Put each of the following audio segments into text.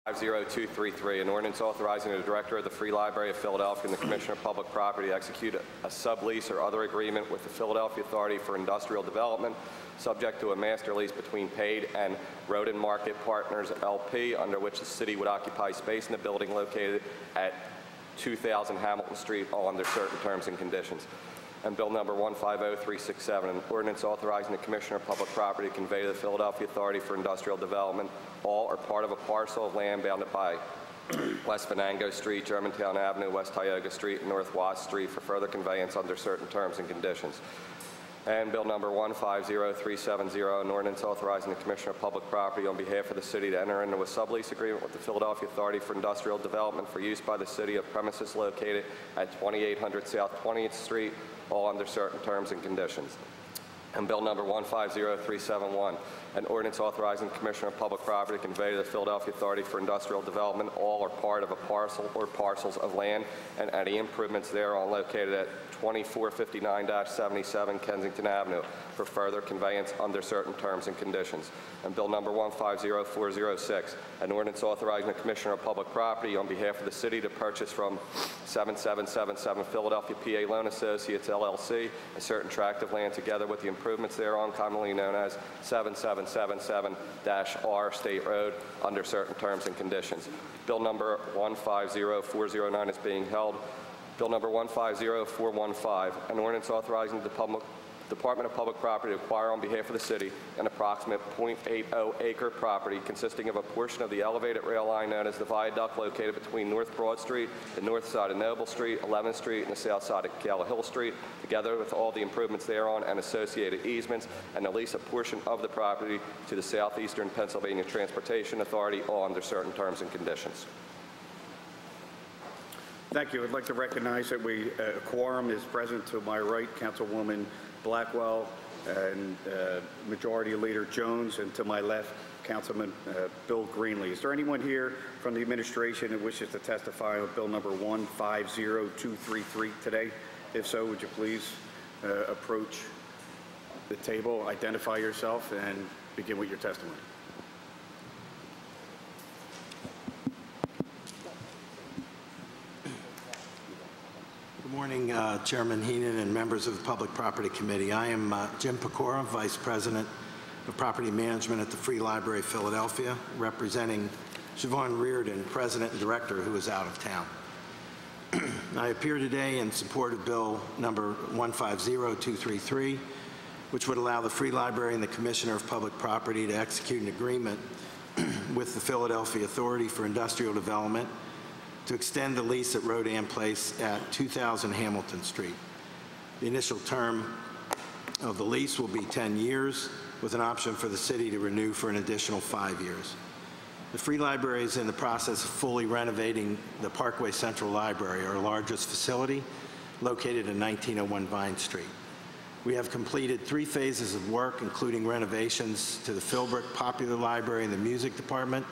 50233, an ordinance authorizing the Director of the Free Library of Philadelphia and the Commissioner of Public Property to execute a sublease or other agreement with the Philadelphia Authority for Industrial Development, subject to a master lease between Paid and Rodin Market Partners, LP, under which the city would occupy space in the building located at 2000 Hamilton Street, all under certain terms and conditions. And Bill number 150367, an ordinance authorizing the Commissioner of Public Property to convey to the Philadelphia Authority for Industrial Development all or part of a parcel of land bounded by West Venango Street, Germantown Avenue, West Tioga Street, and North West Street for further conveyance under certain terms and conditions. And Bill number 150370, an ordinance authorizing the Commissioner of Public Property on behalf of the city to enter into a sublease agreement with the Philadelphia Authority for Industrial Development for use by the city of premises located at 2800 South 20th Street, all under certain terms and conditions. And Bill number 150371, an ordinance authorizing the Commissioner of Public Property to convey to the Philadelphia Authority for Industrial Development all or part of a parcel or parcels of land and any improvements thereon located at 2459-77 Kensington Avenue for further conveyance under certain terms and conditions. And Bill number 150406, an ordinance authorizing the Commissioner of Public Property on behalf of the city to purchase from 7777 Philadelphia PA Loan Associates, LLC, a certain tract of land together with the improvements thereon, commonly known as 7777-R State Road, under certain terms and conditions. Bill number 150409 is being held. Bill number 150415, an ordinance authorizing the Department of Public Property to acquire on behalf of the city an approximate .80 acre property consisting of a portion of the elevated rail line known as the viaduct located between North Broad Street, the north side of Noble Street, 11th Street, and the south side of Callawhill Street, together with all the improvements thereon and associated easements, and to lease a portion of the property to the Southeastern Pennsylvania Transportation Authority, all under certain terms and conditions. Thank you. I'd like to recognize that a quorum is present. To my right, Councilwoman Blackwell and Majority Leader Jones, and to my left, Councilman Bill Greenlee. Is there anyone here from the administration who wishes to testify on Bill number 150233 today? If so, would you please approach the table, identify yourself, and begin with your testimony. Good morning, Chairman Heenan and members of the Public Property Committee. I am Jim Pecora, Vice President of Property Management at the Free Library of Philadelphia, representing Siobhan Reardon, President and Director, who is out of town. I appear today in support of Bill number 150233, which would allow the Free Library and the Commissioner of Public Property to execute an agreement with the Philadelphia Authority for Industrial Development to extend the lease at Rodin Place at 2000 Hamilton Street. The initial term of the lease will be 10 years, with an option for the city to renew for an additional 5 years. The Free Library is in the process of fully renovating the Parkway Central Library, our largest facility, located in 1901 Vine Street. We have completed 3 phases of work, including renovations to the Philbrook Popular Library and the Music Department,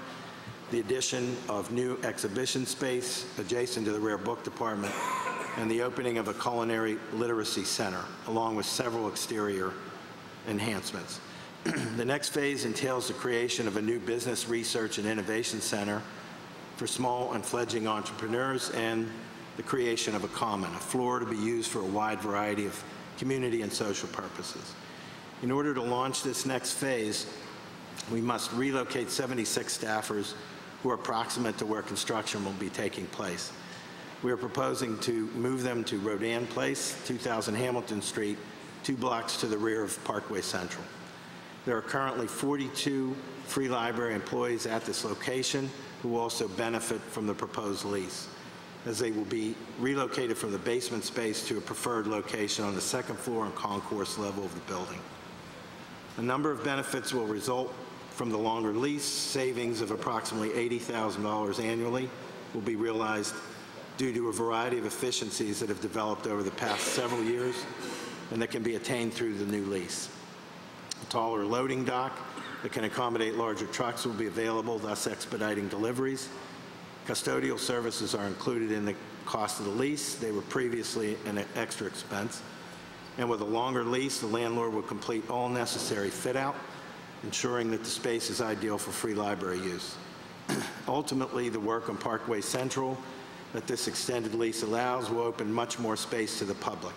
the addition of new exhibition space adjacent to the Rare Book Department, and the opening of a culinary literacy center, along with several exterior enhancements. The next phase entails the creation of a new business research and innovation center for small and fledgling entrepreneurs, and the creation of a common, a floor to be used for a wide variety of community and social purposes. In order to launch this next phase, we must relocate 76 staffers who are proximate to where construction will be taking place. We are proposing to move them to Rodin Place, 2000 Hamilton Street, 2 blocks to the rear of Parkway Central. There are currently 42 Free Library employees at this location who also benefit from the proposed lease, as they will be relocated from the basement space to a preferred location on the 2nd floor and concourse level of the building. A number of benefits will result from the longer lease. Savings of approximately $80,000 annually will be realized due to a variety of efficiencies that have developed over the past several years and that can be attained through the new lease. A taller loading dock that can accommodate larger trucks will be available, thus expediting deliveries. Custodial services are included in the cost of the lease. They were previously an extra expense. And with a longer lease, the landlord will complete all necessary fit-out, ensuring that the space is ideal for Free Library use. Ultimately, the work on Parkway Central that this extended lease allows will open much more space to the public.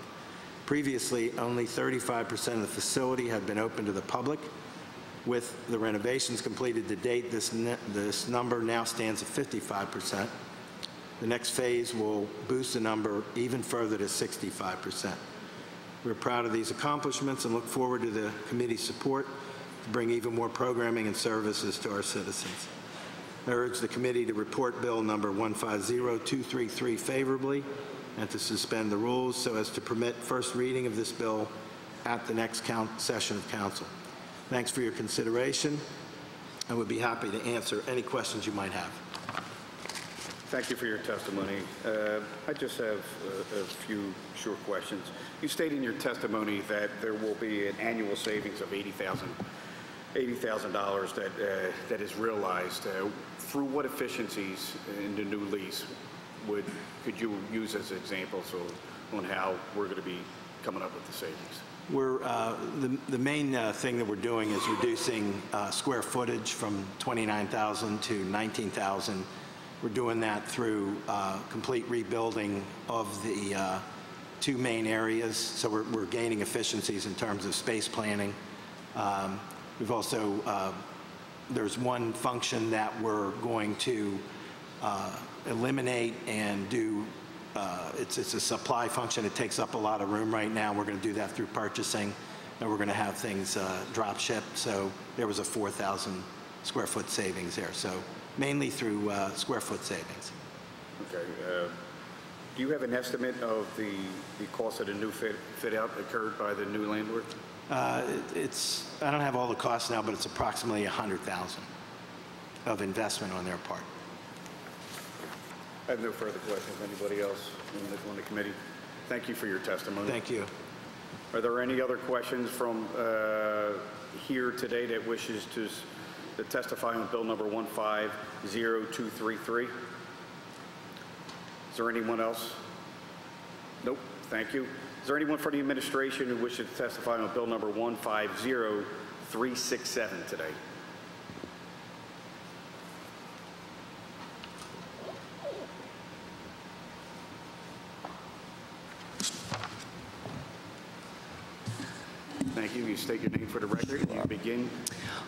Previously, only 35% of the facility had been open to the public. With the renovations completed to date, this number now stands at 55%. The next phase will boost the number even further to 65%. We're proud of these accomplishments and look forward to the committee's support to bring even more programming and services to our citizens. I urge the committee to report Bill number 150233 favorably and to suspend the rules so as to permit first reading of this bill at the next session of council. Thanks for your consideration. I would be happy to answer any questions you might have. Thank you for your testimony. I just have a few short questions. You state in your testimony that there will be an annual savings of $80,000 that is realized. Through what efficiencies in the new lease could you use as examples on how we're going to be coming up with the savings? We're, the main thing that we're doing is reducing square footage from 29,000 to 19,000. We're doing that through complete rebuilding of the two main areas, so we're gaining efficiencies in terms of space planning. We've also, there's one function that we're going to eliminate and do. It's a supply function. It takes up a lot of room right now. We're going to do that through purchasing, and we're going to have things drop shipped. So there was a 4,000 square foot savings there. So mainly through square foot savings. Okay. Do you have an estimate of the cost of the new fit out occurred by the new landlord? I don't have all the costs now, but it's approximately $100,000 of investment on their part. I have no further questions. Anybody else on the committee? Thank you for your testimony. Thank you. Are there any other questions from here today that wishes to testify on bill number 150233? Is there anyone else? Nope. Thank you. Is there anyone from the administration who wishes to testify on bill number 150367 today? Thank you. You state your name for the record and you begin.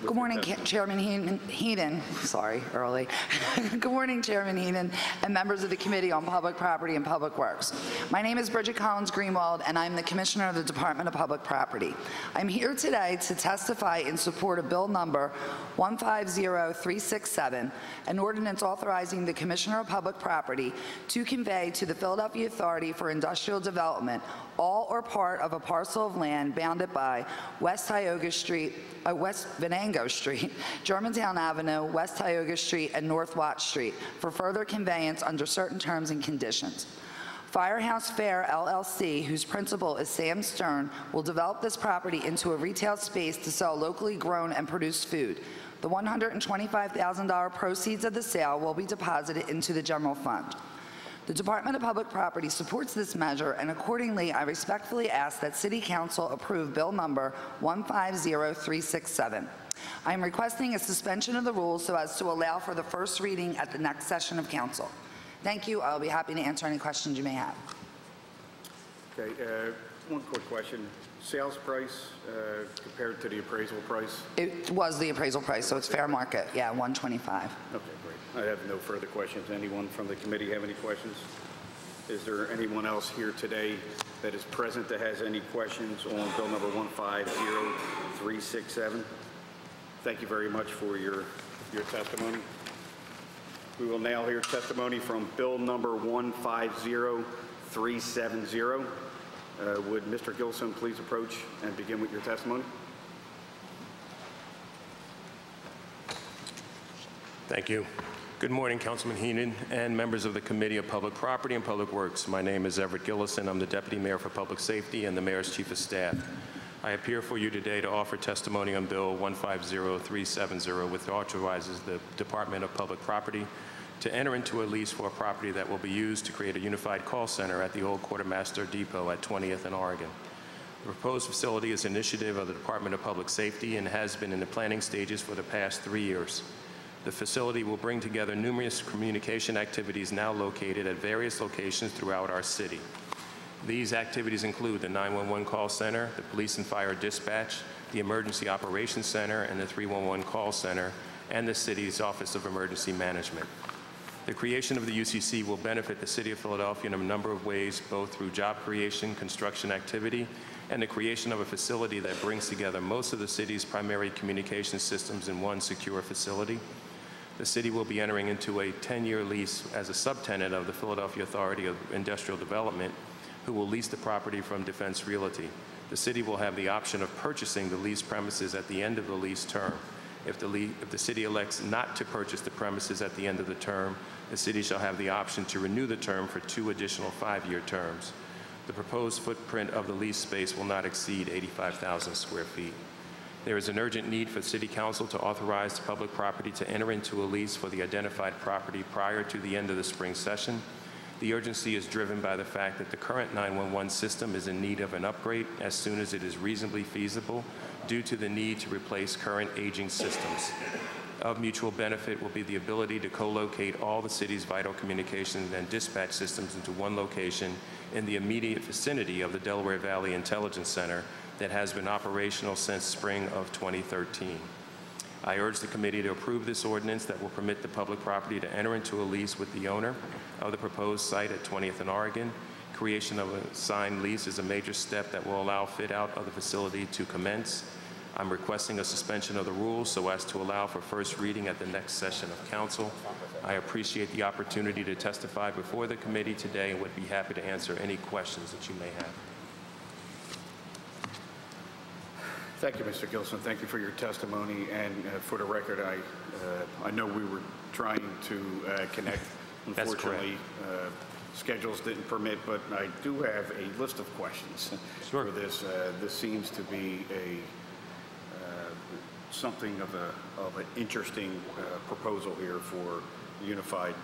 Good morning, Chairman Heaton. Sorry, early. Good morning, Chairman Heaton and members of the Committee on Public Property and Public Works. My name is Bridget Collins Greenwald, and I'm the Commissioner of the Department of Public Property. I'm here today to testify in support of Bill number 150367, an ordinance authorizing the Commissioner of Public Property to convey to the Philadelphia Authority for Industrial Development all or part of a parcel of land bounded by West Venango Street, Germantown Avenue, West Tioga Street, and North Watt Street for further conveyance under certain terms and conditions. Firehouse Fair LLC, whose principal is Sam Stern, will develop this property into a retail space to sell locally grown and produced food. The $125,000 proceeds of the sale will be deposited into the general fund. The Department of Public Property supports this measure, and accordingly, I respectfully ask that City Council approve Bill number 150367. I am requesting a suspension of the rules so as to allow for the first reading at the next session of Council. Thank you. I'll be happy to answer any questions you may have. Okay, one quick question. Sales price compared to the appraisal price? It was the appraisal price, so it's fair market. Yeah, 125. Okay, great. I have no further questions. Anyone from the committee have any questions? Is there anyone else here today that is present that has any questions on bill number 150367? Thank you very much for your testimony. We will now hear testimony from bill number 150370. Would Mr. Gilson please approach and begin with your testimony? Thank you. Good morning, Councilman Heenan and members of the Committee of Public Property and Public Works. My name is Everett Gillison. I'm the Deputy Mayor for Public Safety and the Mayor's Chief of Staff. I appear for you today to offer testimony on Bill 150370, which authorizes the Department of Public Property to enter into a lease for a property that will be used to create a unified call center at the old Quartermaster Depot at 20th and Oregon. The proposed facility is an initiative of the Department of Public Safety and has been in the planning stages for the past 3 years. The facility will bring together numerous communication activities now located at various locations throughout our city. These activities include the 911 call center, the police and fire dispatch, the emergency operations center, and the 311 call center, and the city's Office of Emergency Management. The creation of the UCC will benefit the City of Philadelphia in a number of ways, both through job creation, construction activity, and the creation of a facility that brings together most of the city's primary communication systems in one secure facility. The city will be entering into a 10-year lease as a subtenant of the Philadelphia Authority of Industrial Development, who will lease the property from Defense Realty. The city will have the option of purchasing the leased premises at the end of the lease term. If the city elects not to purchase the premises at the end of the term, the city shall have the option to renew the term for 2 additional 5-year terms. The proposed footprint of the lease space will not exceed 85,000 square feet. There is an urgent need for City Council to authorize the public property to enter into a lease for the identified property prior to the end of the spring session. The urgency is driven by the fact that the current 911 system is in need of an upgrade as soon as it is reasonably feasible due to the need to replace current aging systems. Of mutual benefit will be the ability to co-locate all the city's vital communications and dispatch systems into one location in the immediate vicinity of the Delaware Valley Intelligence Center that has been operational since spring of 2013. I urge the committee to approve this ordinance that will permit the public property to enter into a lease with the owner of the proposed site at 20th and Oregon. Creation of a signed lease is a major step that will allow fit-out of the facility to commence. I'm requesting a suspension of the rules so as to allow for first reading at the next session of council. I appreciate the opportunity to testify before the committee today and would be happy to answer any questions that you may have. Thank you, Mr. Gilson. Thank you for your testimony. And for the record, I know we were trying to connect. Unfortunately, schedules didn't permit, but I do have a list of questions Sure. for this. This seems to be something of an interesting proposal here for unified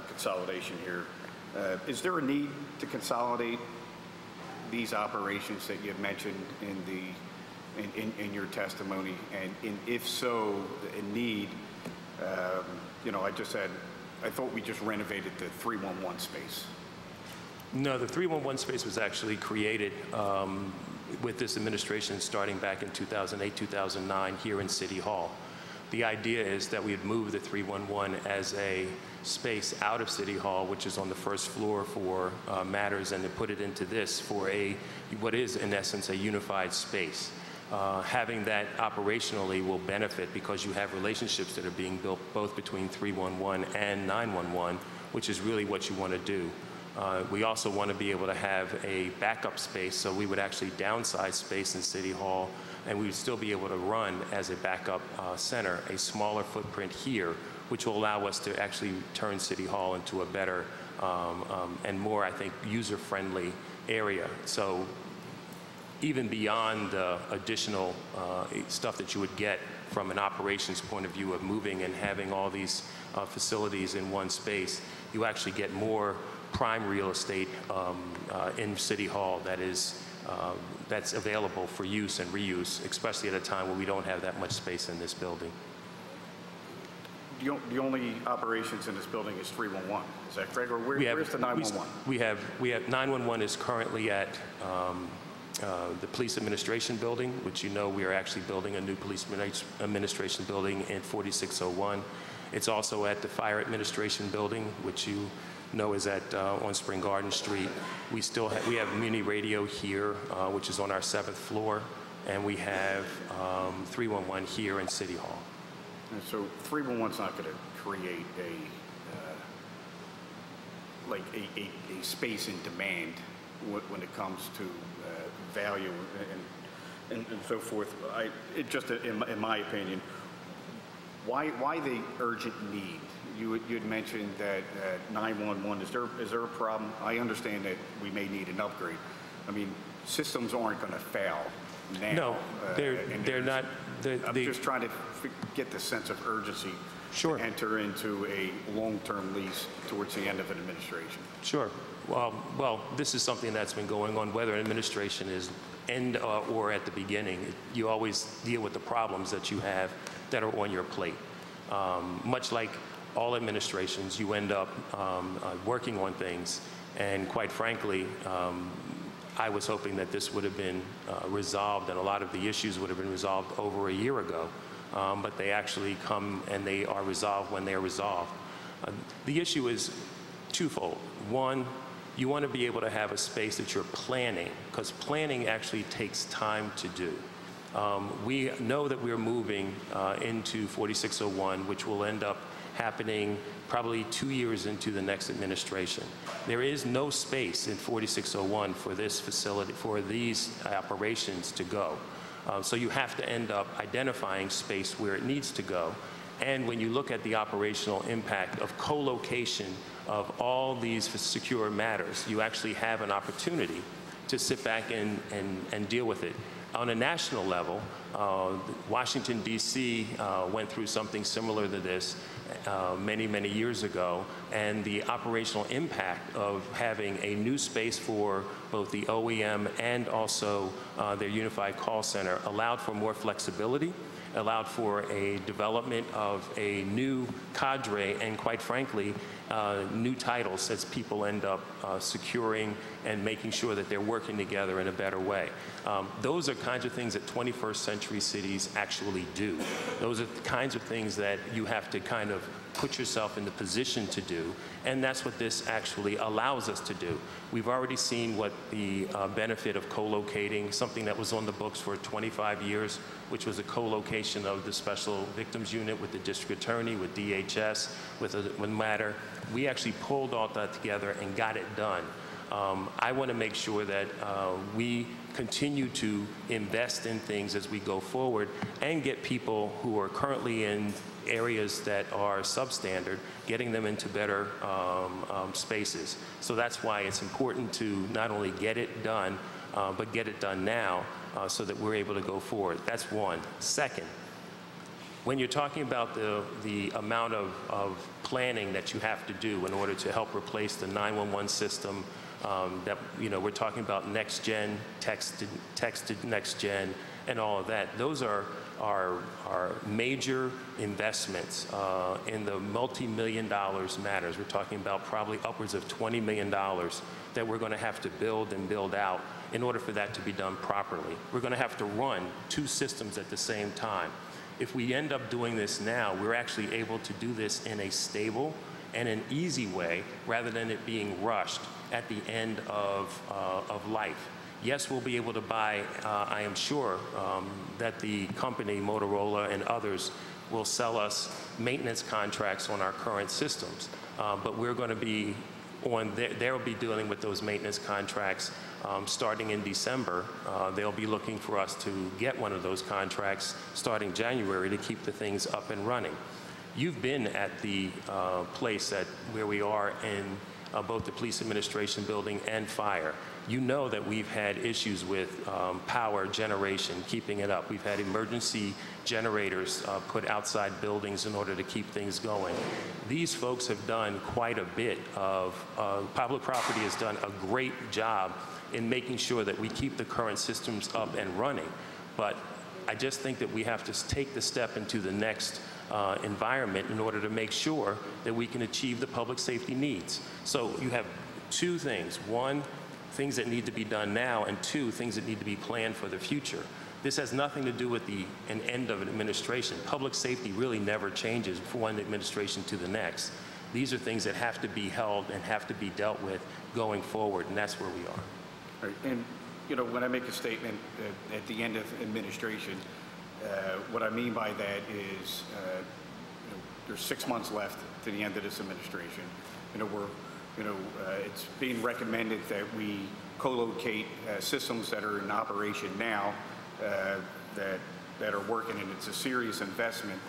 consolidation here. Is there a need to consolidate these operations that you've mentioned in your testimony, and if so, a need? I thought we just renovated the 311 space. No, the 311 space was actually created with this administration starting back in 2008, 2009 here in City Hall. The idea is that we'd move the 311 as a space out of City Hall, which is on the first floor for matters, and to put it into this for what is in essence a unified space. Having that operationally will benefit because you have relationships that are being built both between 311 and 911, which is really what you want to do. We also want to be able to have a backup space, so we would actually downsize space in City Hall, and we would still be able to run as a backup center, a smaller footprint here, which will allow us to actually turn City Hall into a better and more, I think, user-friendly area. So even beyond the additional stuff that you would get from an operations point of view of moving and having all these facilities in one space, you actually get more prime real estate in City Hall that's available for use and reuse, especially at a time when we don't have that much space in this building. The only operations in this building is 311, is that correct? Or where's the 911? We have 911 is currently at the Police Administration Building, which you know we are actually building a new Police Administration Building in 4601. It's also at the Fire Administration Building, which you know is at on Spring Garden Street. We have Muni Radio here, which is on our 7th floor, and we have 311 here in City Hall. And so 311's not going to create a space in demand when it comes to value and so forth. In my opinion, why the urgent need? You had mentioned that 911, is there a problem? I understand that we may need an upgrade. I mean, systems aren't going to fail now. No, they're not. I'm just trying to get the sense of urgency Sure. to enter into a long-term lease towards the end of an administration. Sure. Well, this is something that's been going on, whether administration is end or at the beginning. You always deal with the problems that you have that are on your plate. Much like all administrations, you end up working on things, and quite frankly, I was hoping that this would have been resolved and a lot of the issues would have been resolved over a year ago, but they actually come and they are resolved when they are resolved. The issue is twofold. One, you want to be able to have a space that you're planning, because planning actually takes time to do. We know that we're moving into 4601, which will end up happening probably 2 years into the next administration. There is no space in 4601 for this facility, for these operations to go. So you have to end up identifying space where it needs to go. And when you look at the operational impact of co-location of all these secure matters, you actually have an opportunity to sit back and deal with it. On a national level, Washington, D.C. Went through something similar to this many, many years ago, and the operational impact of having a new space for both the OEM and also their unified call center allowed for more flexibility, allowed for a development of a new cadre, and quite frankly, new titles as people end up securing and making sure that they're working together in a better way. Those are kinds of things that 21st century cities actually do. Those are the kinds of things that you have to kind of put yourself in the position to do, and that's what this actually allows us to do. We've already seen what the benefit of co-locating, something that was on the books for 25 years, which was a co-location of the Special Victims Unit with the District Attorney, with DHS, with Matter. We actually pulled all that together and got it done. I want to make sure that we continue to invest in things as we go forward and get people who are currently in areas that are substandard, getting them into better spaces. So that's why it's important to not only get it done, but get it done now so that we're able to go forward. That's one. Second, when you're talking about the amount of planning that you have to do in order to help replace the 911 system, that, you know, we're talking about next gen, texted next gen, and all of that. Those are major investments in the multi-million dollars matters. We're talking about probably upwards of $20 million that we're going to have to build and build out in order for that to be done properly. We're going to have to run 2 systems at the same time. If we end up doing this now, we're actually able to do this in a stable and an easy way rather than it being rushed at the end of life. Yes, we'll be able to buy, I am sure, that the company, Motorola and others, will sell us maintenance contracts on our current systems. But we're going to be on, they'll be dealing with those maintenance contracts starting in December. They'll be looking for us to get one of those contracts starting January to keep the things up and running. You've been at the place where we are in both the police administration building and fire. You know that we've had issues with power generation, keeping it up. We've had emergency generators put outside buildings in order to keep things going. These folks have done quite a bit of, public property has done a great job in making sure that we keep the current systems up and running. But I just think that we have to take the step into the next environment in order to make sure that we can achieve the public safety needs. So you have 2 things. 1, things that need to be done now, and 2, things that need to be planned for the future. This has nothing to do with an end of an administration. Public safety really never changes from one administration to the next. These are things that have to be held and have to be dealt with going forward, and that's where we are. Right. And, you know, when I make a statement at the end of administration, what I mean by that is, you know, there's 6 months left to the end of this administration. You know, it's being recommended that we co-locate systems that are in operation now that are working, and it's a serious investment.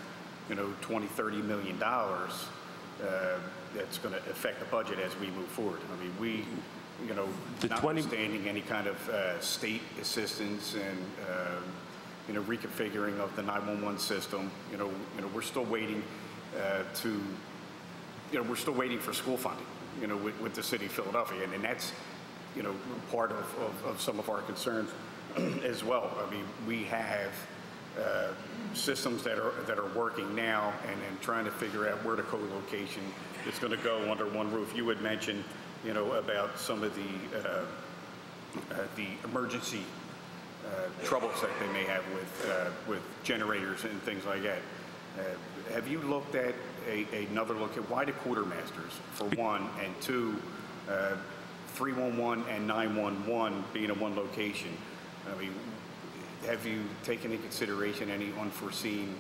You know, $20–30 million that's going to affect the budget as we move forward. I mean, we, you know, notwithstanding any kind of state assistance and you know, reconfiguring of the 911 system, you know, we're still waiting we're still waiting for school funding, you know, with the city of Philadelphia, and that's, you know, part of some of our concerns as well. I mean, we have systems that are working now, and trying to figure out where the co-location is going to go under one roof. You had mentioned, you know, about some of the emergency troubles that they may have with generators and things like that. Have you looked at another look at why the quartermasters, for one, and two, 311 and 911 being in one location? I mean, have you taken into consideration any unforeseen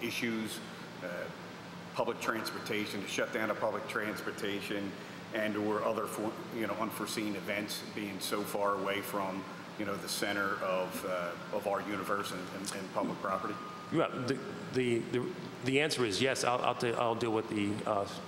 issues, public transportation, to shut down of public transportation, and or other unforeseen events being so far away from the center of our universe and public property? Well, the answer is yes. I'll deal with the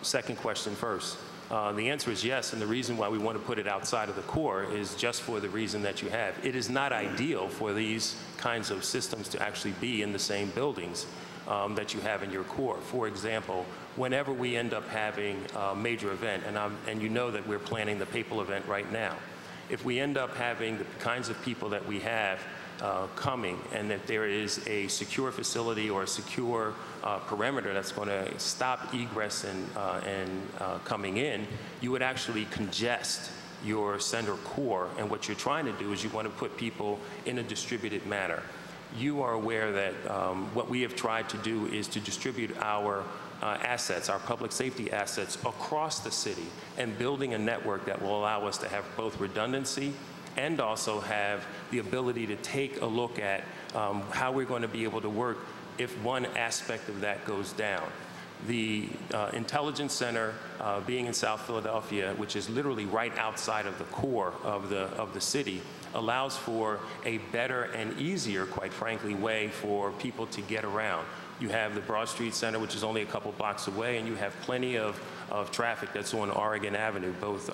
second question first. The answer is yes, and the reason why we want to put it outside of the core is just for the reason that you have. It is not ideal for these kinds of systems to actually be in the same buildings that you have in your core. For example, whenever we end up having a major event, and you know that we're planning the Papal event right now, if we end up having the kinds of people that we have coming, and that there is a secure facility or a secure perimeter that's going to stop egress and coming in, you would actually congest your center core. And what you're trying to do is you want to put people in a distributed manner. You are aware that what we have tried to do is to distribute our assets, our public safety assets, across the city, and building a network that will allow us to have both redundancy and also have the ability to take a look at how we're going to be able to work if one aspect of that goes down. The Intelligence Center, being in South Philadelphia, which is literally right outside of the core of the city, allows for a better and easier, quite frankly, way for people to get around. You have the Broad Street Center, which is only a couple blocks away, and you have plenty of traffic that's on Oregon Avenue, both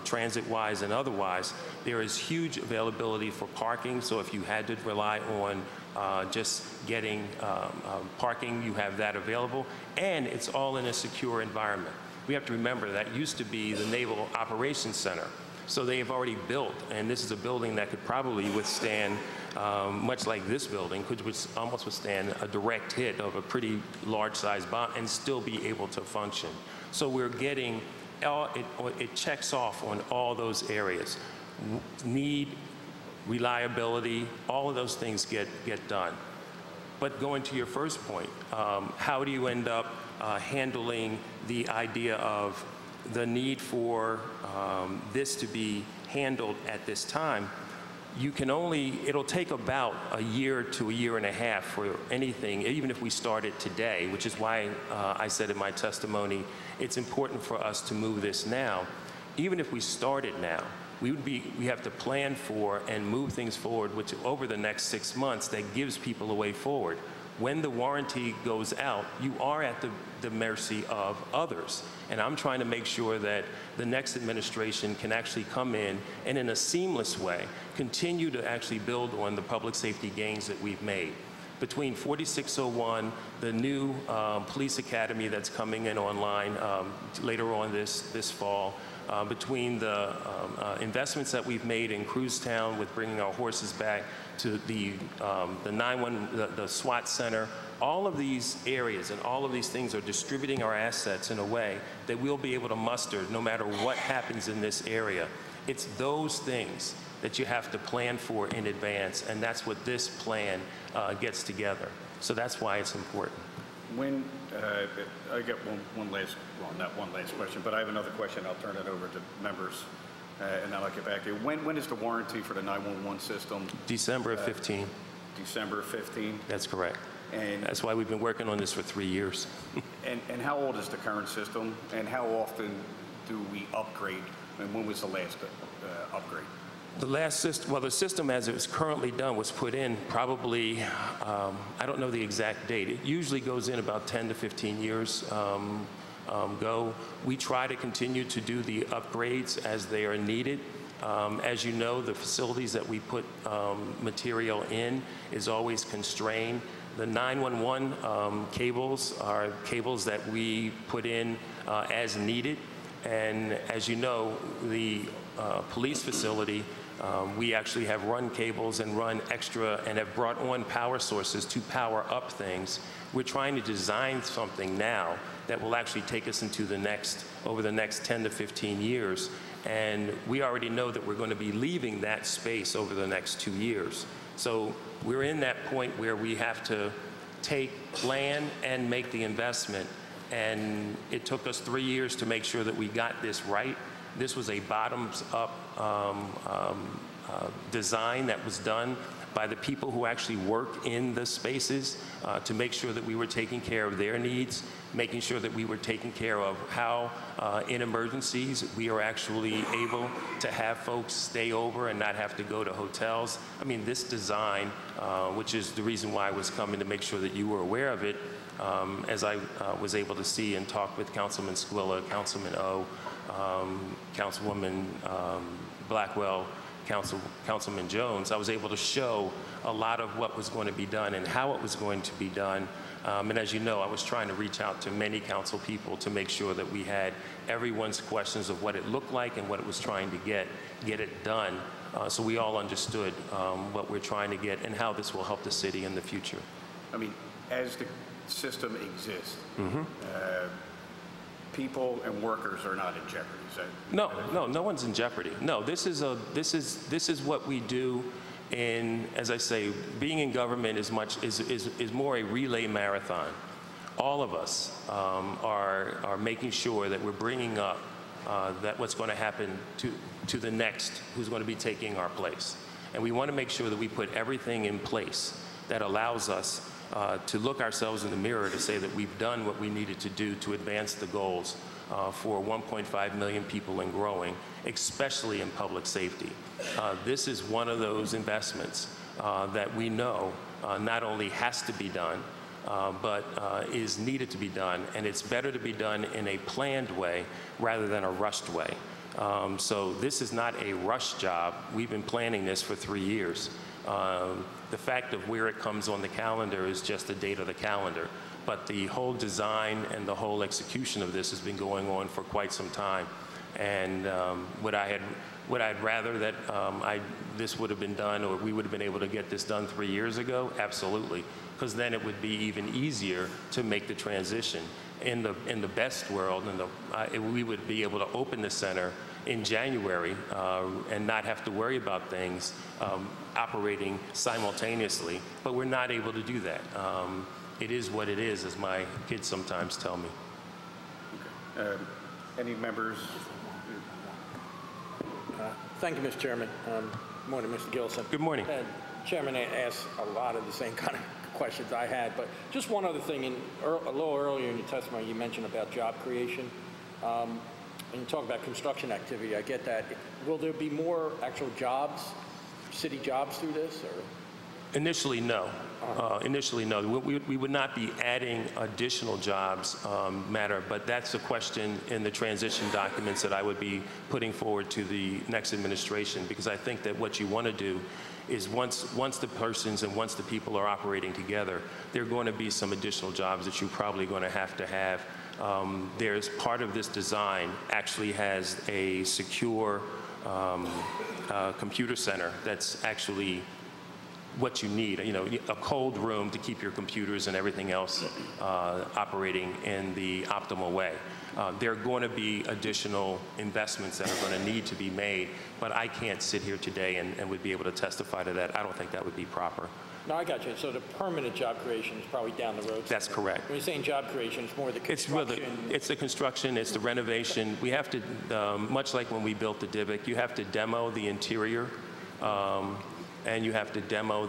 transit-wise and otherwise. There is huge availability for parking, so if you had to rely on just getting parking, you have that available, and it's all in a secure environment. We have to remember that used to be the Naval Operations Center. So they have already built, and this is a building that could probably withstand, much like this building, could almost withstand a direct hit of a pretty large-sized bomb and still be able to function. So we're getting, it checks off on all those areas. Need, reliability, all of those things get done. But going to your first point, how do you end up handling the idea of the need for this to be handled at this time? You can only, it'll take about a year to a year and a half for anything, even if we started today, which is why I said in my testimony, it's important for us to move this now. Even if we started now, we have to plan for and move things forward, which over the next 6 months, that gives people a way forward. When the warranty goes out, you are at the mercy of others. And I'm trying to make sure that the next administration can actually come in and in a seamless way continue to actually build on the public safety gains that we've made. Between 4601, the new police academy that's coming in online later on this fall, between the investments that we've made in Cruztown with bringing our horses back to the SWAT center, all of these areas and all of these things are distributing our assets in a way that we'll be able to muster no matter what happens in this area. It's those things that you have to plan for in advance, and that's what this plan gets together. So that's why it's important. When, I got one last, well, not one last question, but I have another question. I'll turn it over to members, and then I'll get back to you. When is the warranty for the 911 system? December of 15. December of 15? That's correct. And that's why we've been working on this for 3 years. and how old is the current system, and how often do we upgrade, and when was the last upgrade? The last system, well, the system as it was currently done was put in probably, I don't know the exact date. It usually goes in about 10 to 15 years ago. We try to continue to do the upgrades as they are needed. As you know, the facilities that we put material in is always constrained. The 911 cables are cables that we put in as needed. And as you know, the police facility We actually have run cables and run extra and have brought on power sources to power up things. We're trying to design something now that will actually take us into over the next 10 to 15 years. And we already know that we're going to be leaving that space over the next 2 years. So we're in that point where we have to take land and make the investment. And it took us 3 years to make sure that we got this right. This was a bottoms-up design that was done by the people who actually work in the spaces to make sure that we were taking care of their needs, making sure that we were taking care of how in emergencies we are actually able to have folks stay over and not have to go to hotels. I mean, this design, which is the reason why I was coming to make sure that you were aware of it, as I was able to see and talk with Councilman Squilla, Councilman O, Councilwoman Blackwell, Councilman Jones, I was able to show a lot of what was going to be done and how it was going to be done. And as you know, I was trying to reach out to many council people to make sure that we had everyone's questions of what it looked like and what it was trying to get it done, so we all understood what we're trying to get and how this will help the city in the future. I mean, as the system exists, people and workers are not in jeopardy. No one's in jeopardy. No, this is what we do. And as I say, being in government is more a relay marathon. All of us are making sure that we're bringing up that what's going to happen to the next who's going to be taking our place. And we want to make sure that we put everything in place that allows us to look ourselves in the mirror to say that we've done what we needed to do to advance the goals for 1.5 million people and growing, especially in public safety. This is one of those investments that we know not only has to be done, but is needed to be done, and it's better to be done in a planned way rather than a rushed way. So this is not a rush job. We've been planning this for 3 years. The fact of where it comes on the calendar is just the date of the calendar. But the whole design and the whole execution of this has been going on for quite some time. And would I'd rather that this would have been done, or we would have been able to get this done 3 years ago? Absolutely, because then it would be even easier to make the transition. In the best world, we would be able to open the center in January and not have to worry about things operating simultaneously, but we're not able to do that. It is what it is, as my kids sometimes tell me. Okay. Any members? Thank you, Mr. Chairman. Good morning, Mr. Gilson. Good morning. Chairman asked a lot of the same kind of questions I had, but just one other thing. A little earlier in your testimony, you mentioned about job creation. And you talk about construction activity. I get that. Will there be more actual jobs, city jobs through this? Or? Initially, no. Initially, no. We would not be adding additional jobs, but that's a question in the transition documents that I would be putting forward to the next administration, because I think that what you want to do is once the persons and once the people are operating together, there are going to be some additional jobs that you're probably going to have. There's part of this design actually has a secure computer center that's actually what you need, a cold room to keep your computers and everything else operating in the optimal way. There are going to be additional investments that are going to need to be made, but I can't sit here today and would be able to testify to that. I don't think that would be proper. No, I got you. So the permanent job creation is probably down the road. That's correct. When you're saying job creation, it's more the construction. It's the construction, it's the renovation. We have to, much like when we built the Divic, you have to demo the interior. And you have to demo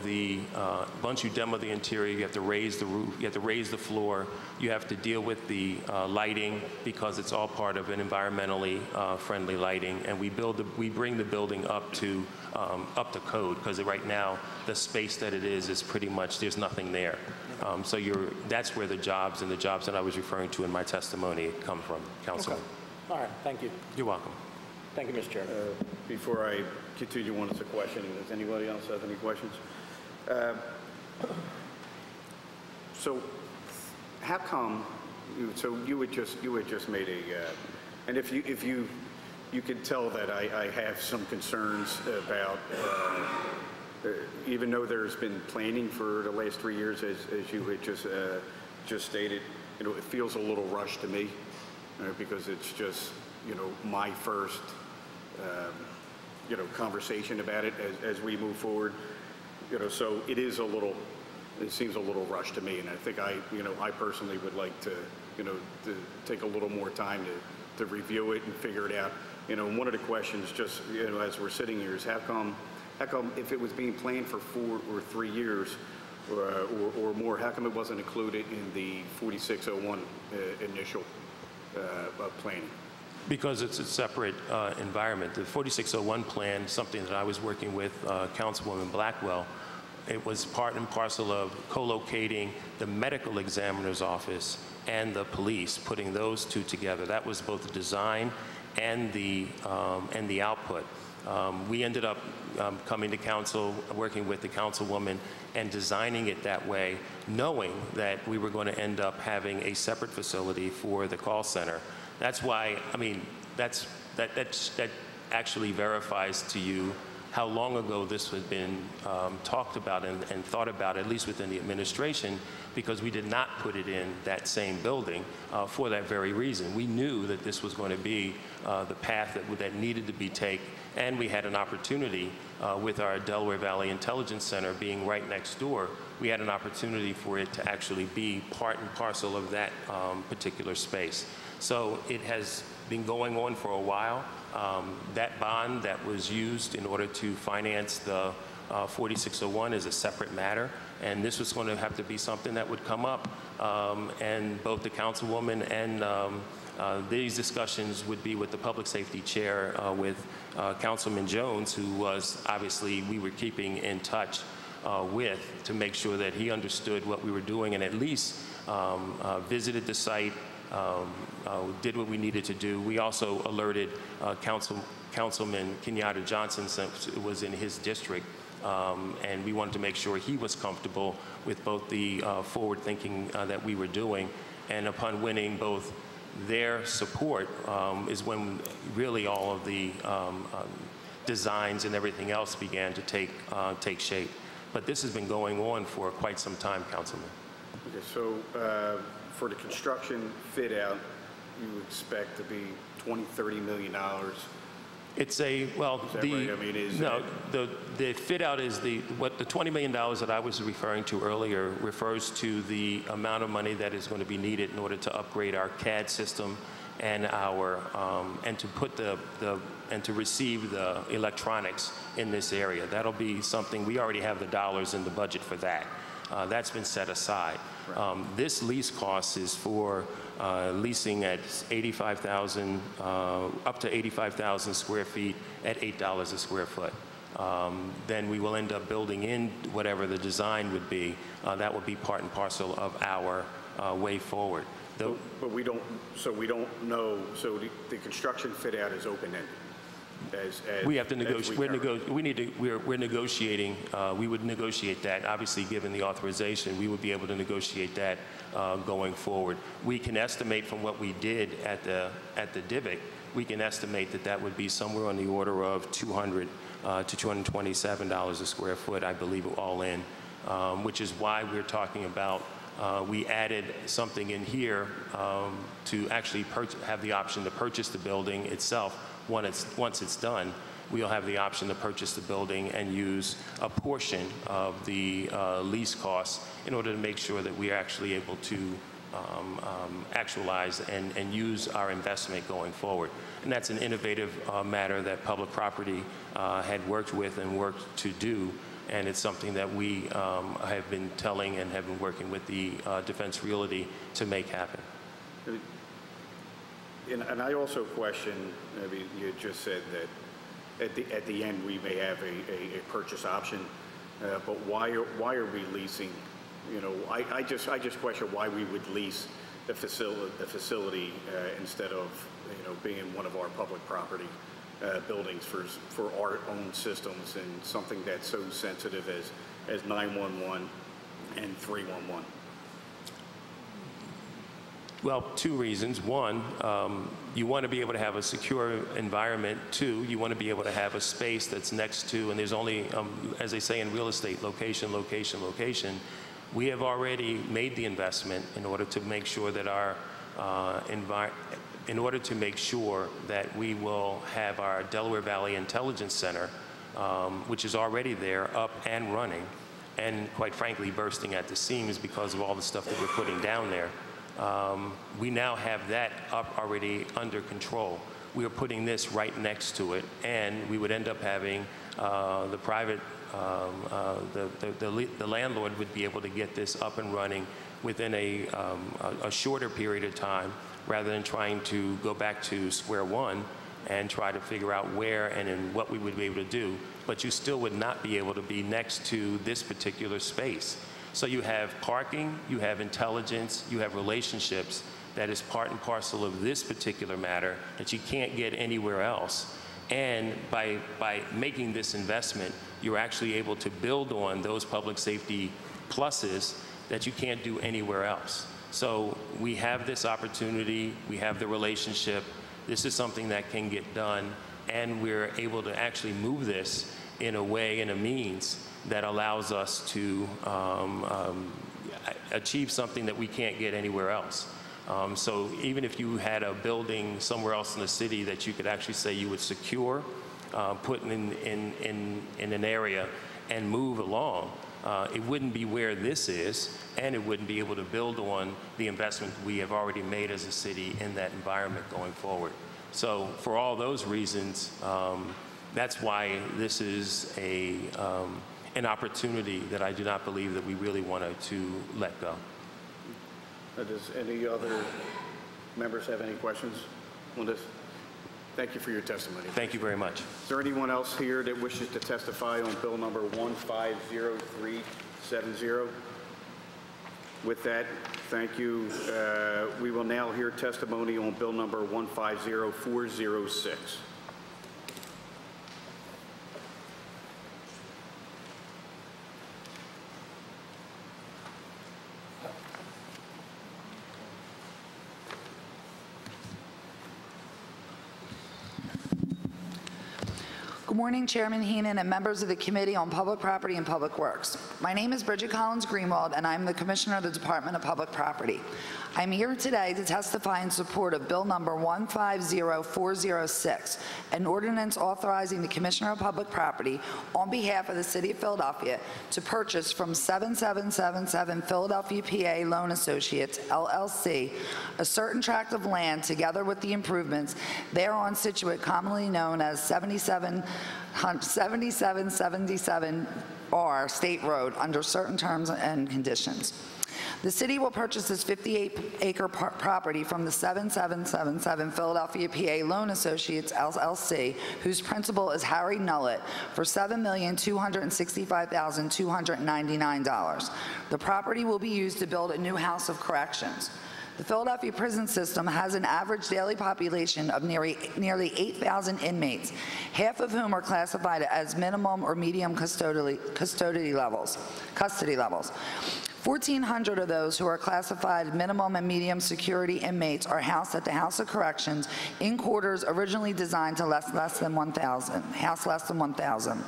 once you demo the interior, you have to raise the roof, you have to raise the floor, you have to deal with the lighting, because it's all part of an environmentally friendly lighting, and we bring the building up to code, because right now the space that it is pretty much, there's nothing there. So that's where the jobs that I was referring to in my testimony come from, Councilman. Okay. All right, thank you. You're welcome. Thank you, Mr. Chairman. Before I continue on with the question, does anybody else have any questions? So, how come? So you had just made a, and if you you can tell that I have some concerns about, even though there's been planning for the last 3 years, as you had just stated, you know, it feels a little rushed to me, because it's just, you know, my first, you know, conversation about it as we move forward. You know, so it seems a little rushed to me, and I think I personally would like to, you know, to take a little more time to review it and figure it out. You know, and one of the questions, just, you know, as we're sitting here, is how come if it was being planned for 4 or 3 years or more, how come it wasn't included in the 4601 initial planning? Because it's a separate environment. The 4601 plan, something that I was working with Councilwoman Blackwell, it was part and parcel of co-locating the medical examiner's office and the police, putting those two together. That was both the design and the output. We ended up coming to council, working with the councilwoman, and designing it that way, knowing that we were going to end up having a separate facility for the call center. That's why, I mean, that actually verifies to you how long ago this had been talked about and thought about, at least within the administration, because we did not put it in that same building for that very reason. We knew that this was going to be the path that needed to be taken, and we had an opportunity with our Delaware Valley Intelligence Center being right next door. We had an opportunity for it to actually be part and parcel of that particular space. So it has been going on for a while. That bond that was used in order to finance the 4601 is a separate matter, and this was going to have to be something that would come up, and both the councilwoman and these discussions would be with the public safety chair, with Councilman Jones, who was obviously we were keeping in touch with, to make sure that he understood what we were doing and at least visited the site, did what we needed to do. We also alerted Councilman Kenyatta Johnson, since it was in his district, and we wanted to make sure he was comfortable with both the forward thinking that we were doing. And upon winning both their support is when really all of the designs and everything else began to take shape. But this has been going on for quite some time, Councilman. Okay, so for the construction fit out, you expect to be $20–30 million. It's a, well, the, right? I mean, no, the fit out is the $20 million that I was referring to earlier refers to the amount of money that is going to be needed in order to upgrade our CAD system and our, and to put and to receive the electronics in this area. That'll be something, we already have the dollars in the budget for that. That's been set aside. Right. This lease cost is for leasing at 85,000, up to 85,000 square feet at $8 a square foot. Then we will end up building in whatever the design would be. That would be part and parcel of our way forward. But we don't know, so the construction fit out is open-ended. We have to negotiate. We're negotiating. We would negotiate that. Obviously, given the authorization, we would be able to negotiate that going forward. We can estimate from what we did at the DIVIC. We can estimate that would be somewhere on the order of $200 to $227 a square foot, I believe, all in. Which is why we're talking about. We added something in here to actually have the option to purchase the building itself. Once it's done, we'll have the option to purchase the building and use a portion of the lease costs in order to make sure that we are actually able to actualize and use our investment going forward. And that's an innovative matter that Public Property had worked with and worked to do. And it's something that we have been telling and have been working with the Defense Realty to make happen. And I also question, I mean, you just said that at the end we may have a purchase option, but why are we leasing? You know, I just question why we would lease the facility instead of, you know, being one of our public property buildings for our own systems and something that's so sensitive as 911 and 311. Well, two reasons. One, you want to be able to have a secure environment. Two, you want to be able to have a space that's next to, and there's only, as they say in real estate, location, location, location. We have already made the investment in order to make sure that our in order to make sure that we will have our Delaware Valley Intelligence Center, which is already there, up and running, and quite frankly, bursting at the seams because of all the stuff that we're putting down there. We now have that up already under control. We are putting this right next to it, and we would end up having the private, the landlord would be able to get this up and running within a shorter period of time, rather than trying to go back to square one and try to figure out where and in what we would be able to do. But you still would not be able to be next to this particular space. So you have parking, you have intelligence, you have relationships that is part and parcel of this particular matter that you can't get anywhere else. And by making this investment, you're actually able to build on those public safety pluses that you can't do anywhere else. So we have this opportunity, we have the relationship, this is something that can get done, and we're able to actually move this in a way, in a means that allows us to achieve something that we can't get anywhere else. So even if you had a building somewhere else in the city that you could actually say you would secure, put in an area and move along, it wouldn't be where this is, and it wouldn't be able to build on the investment we have already made as a city in that environment going forward. So for all those reasons, that's why this is an opportunity that I do not believe that we really wanted to let go. Does any other members have any questions on this? Thank you for your testimony. Thank you very much. Is there anyone else here that wishes to testify on bill number 150370? With that, thank you. We will now hear testimony on bill number 150406. Good morning, Chairman Heenan and members of the Committee on Public Property and Public Works. My name is Bridget Collins Greenwald, and I'm the Commissioner of the Department of Public Property. I'm here today to testify in support of Bill number 150406, an ordinance authorizing the Commissioner of Public Property on behalf of the City of Philadelphia to purchase from 7777 Philadelphia, PA Loan Associates, LLC, a certain tract of land together with the improvements thereon situate, commonly known as 7777 R State Road, under certain terms and conditions. The city will purchase this 58-acre property from the 7777 Philadelphia, PA Loan Associates, LLC, whose principal is Harry Nullett, for $7,265,299. The property will be used to build a new house of corrections. The Philadelphia prison system has an average daily population of nearly 8,000 inmates, half of whom are classified as minimum or medium custody levels. 1,400 of those who are classified minimum and medium security inmates are housed at the House of Corrections in quarters originally designed to house less than 1,000.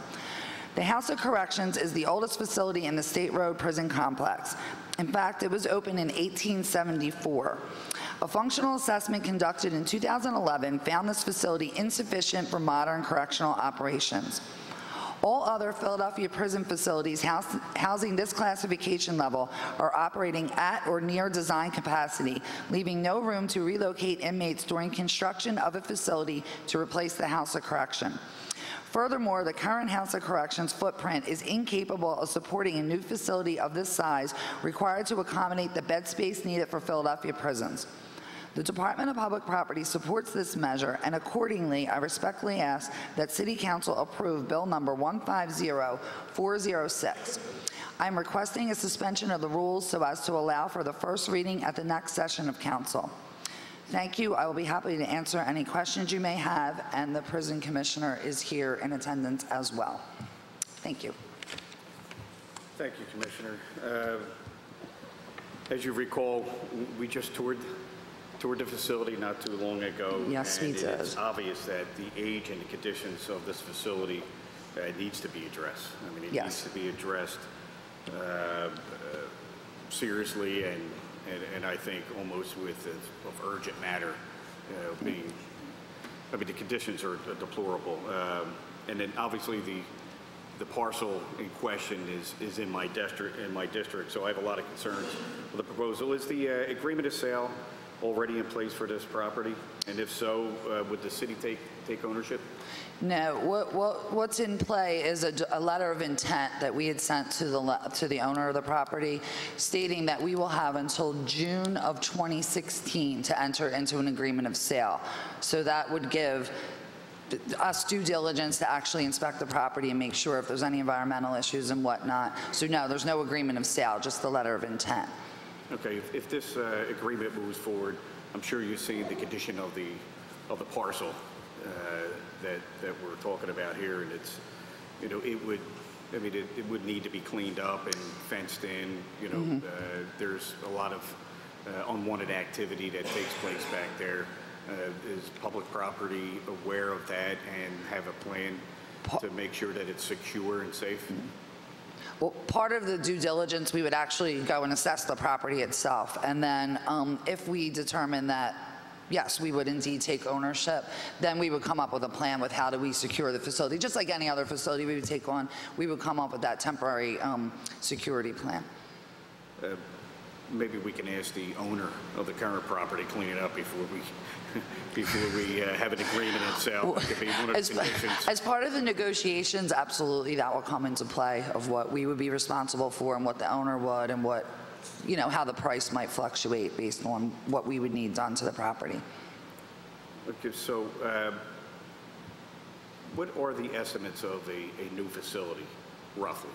The House of Corrections is the oldest facility in the State Road Prison Complex. In fact, it was opened in 1874. A functional assessment conducted in 2011 found this facility insufficient for modern correctional operations. All other Philadelphia prison facilities housing this classification level are operating at or near design capacity, leaving no room to relocate inmates during construction of a facility to replace the House of Correction. Furthermore, the current House of Corrections footprint is incapable of supporting a new facility of this size required to accommodate the bed space needed for Philadelphia prisons. The Department of Public Property supports this measure, and accordingly, I respectfully ask that City Council approve Bill number 150406. I'm requesting a suspension of the rules so as to allow for the first reading at the next session of Council. Thank you. I will be happy to answer any questions you may have, and the prison commissioner is here in attendance as well. Thank you. Thank you, Commissioner. As you recall, we just toured toured the facility not too long ago. Yes, we and did. It's obvious that the age and the conditions of this facility needs to be addressed. I mean, it Yes. needs to be addressed seriously and I think almost with of urgent matter. I mean, the conditions are deplorable. And then obviously the parcel in question is in my district, so I have a lot of concerns with the proposal. Is the agreement of sale already in place for this property? And if so, would the city take ownership? No, what's in play is a letter of intent that we had sent to the owner of the property stating that we will have until June of 2016 to enter into an agreement of sale. So that would give us due diligence to actually inspect the property and make sure if there's any environmental issues and whatnot. So no, there's no agreement of sale, just the letter of intent. Okay, if this agreement moves forward, I'm sure you've seen the condition of the parcel that we're talking about here, and it's, you know, it would need to be cleaned up and fenced in. You know, there's a lot of unwanted activity that takes place back there. Is public property aware of that and have a plan to make sure that it's secure and safe? Well, part of the due diligence, we would actually go and assess the property itself. And then if we determine that, yes, we would indeed take ownership, then we would come up with a plan with how do we secure the facility. Just like any other facility we would take on, we would come up with that temporary security plan. Maybe we can ask the owner of the current property clean it up before we have an agreement in sale. It could be one of the conditions. As part of the negotiations, absolutely, that will come into play of what we would be responsible for and what the owner would and what, you know, how the price might fluctuate based on what we would need done to the property. Okay, so what are the estimates of a new facility, roughly?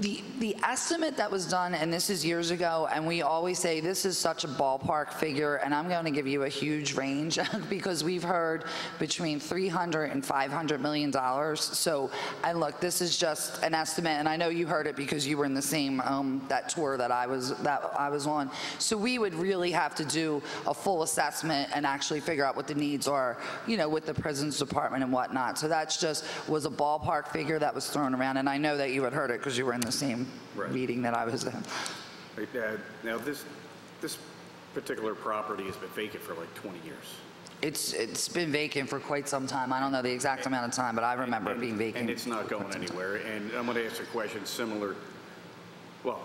The estimate that was done, and this is years ago, and we always say this is such a ballpark figure, and I'm going to give you a huge range because we've heard between $300 and $500 million. So, and look, this is just an estimate, and I know you heard it because you were in the same that tour that I was on. So we would really have to do a full assessment and actually figure out what the needs are, you know, with the prisons department and whatnot. So that's just was a ballpark figure that was thrown around, and I know that you had heard it because you were in the same meeting that I was in. Right, now, this particular property has been vacant for like 20 years. It's been vacant for quite some time. I don't know the exact amount of time, but I remember it being vacant. And it's not going anywhere. And I'm going to ask a question similar. Well,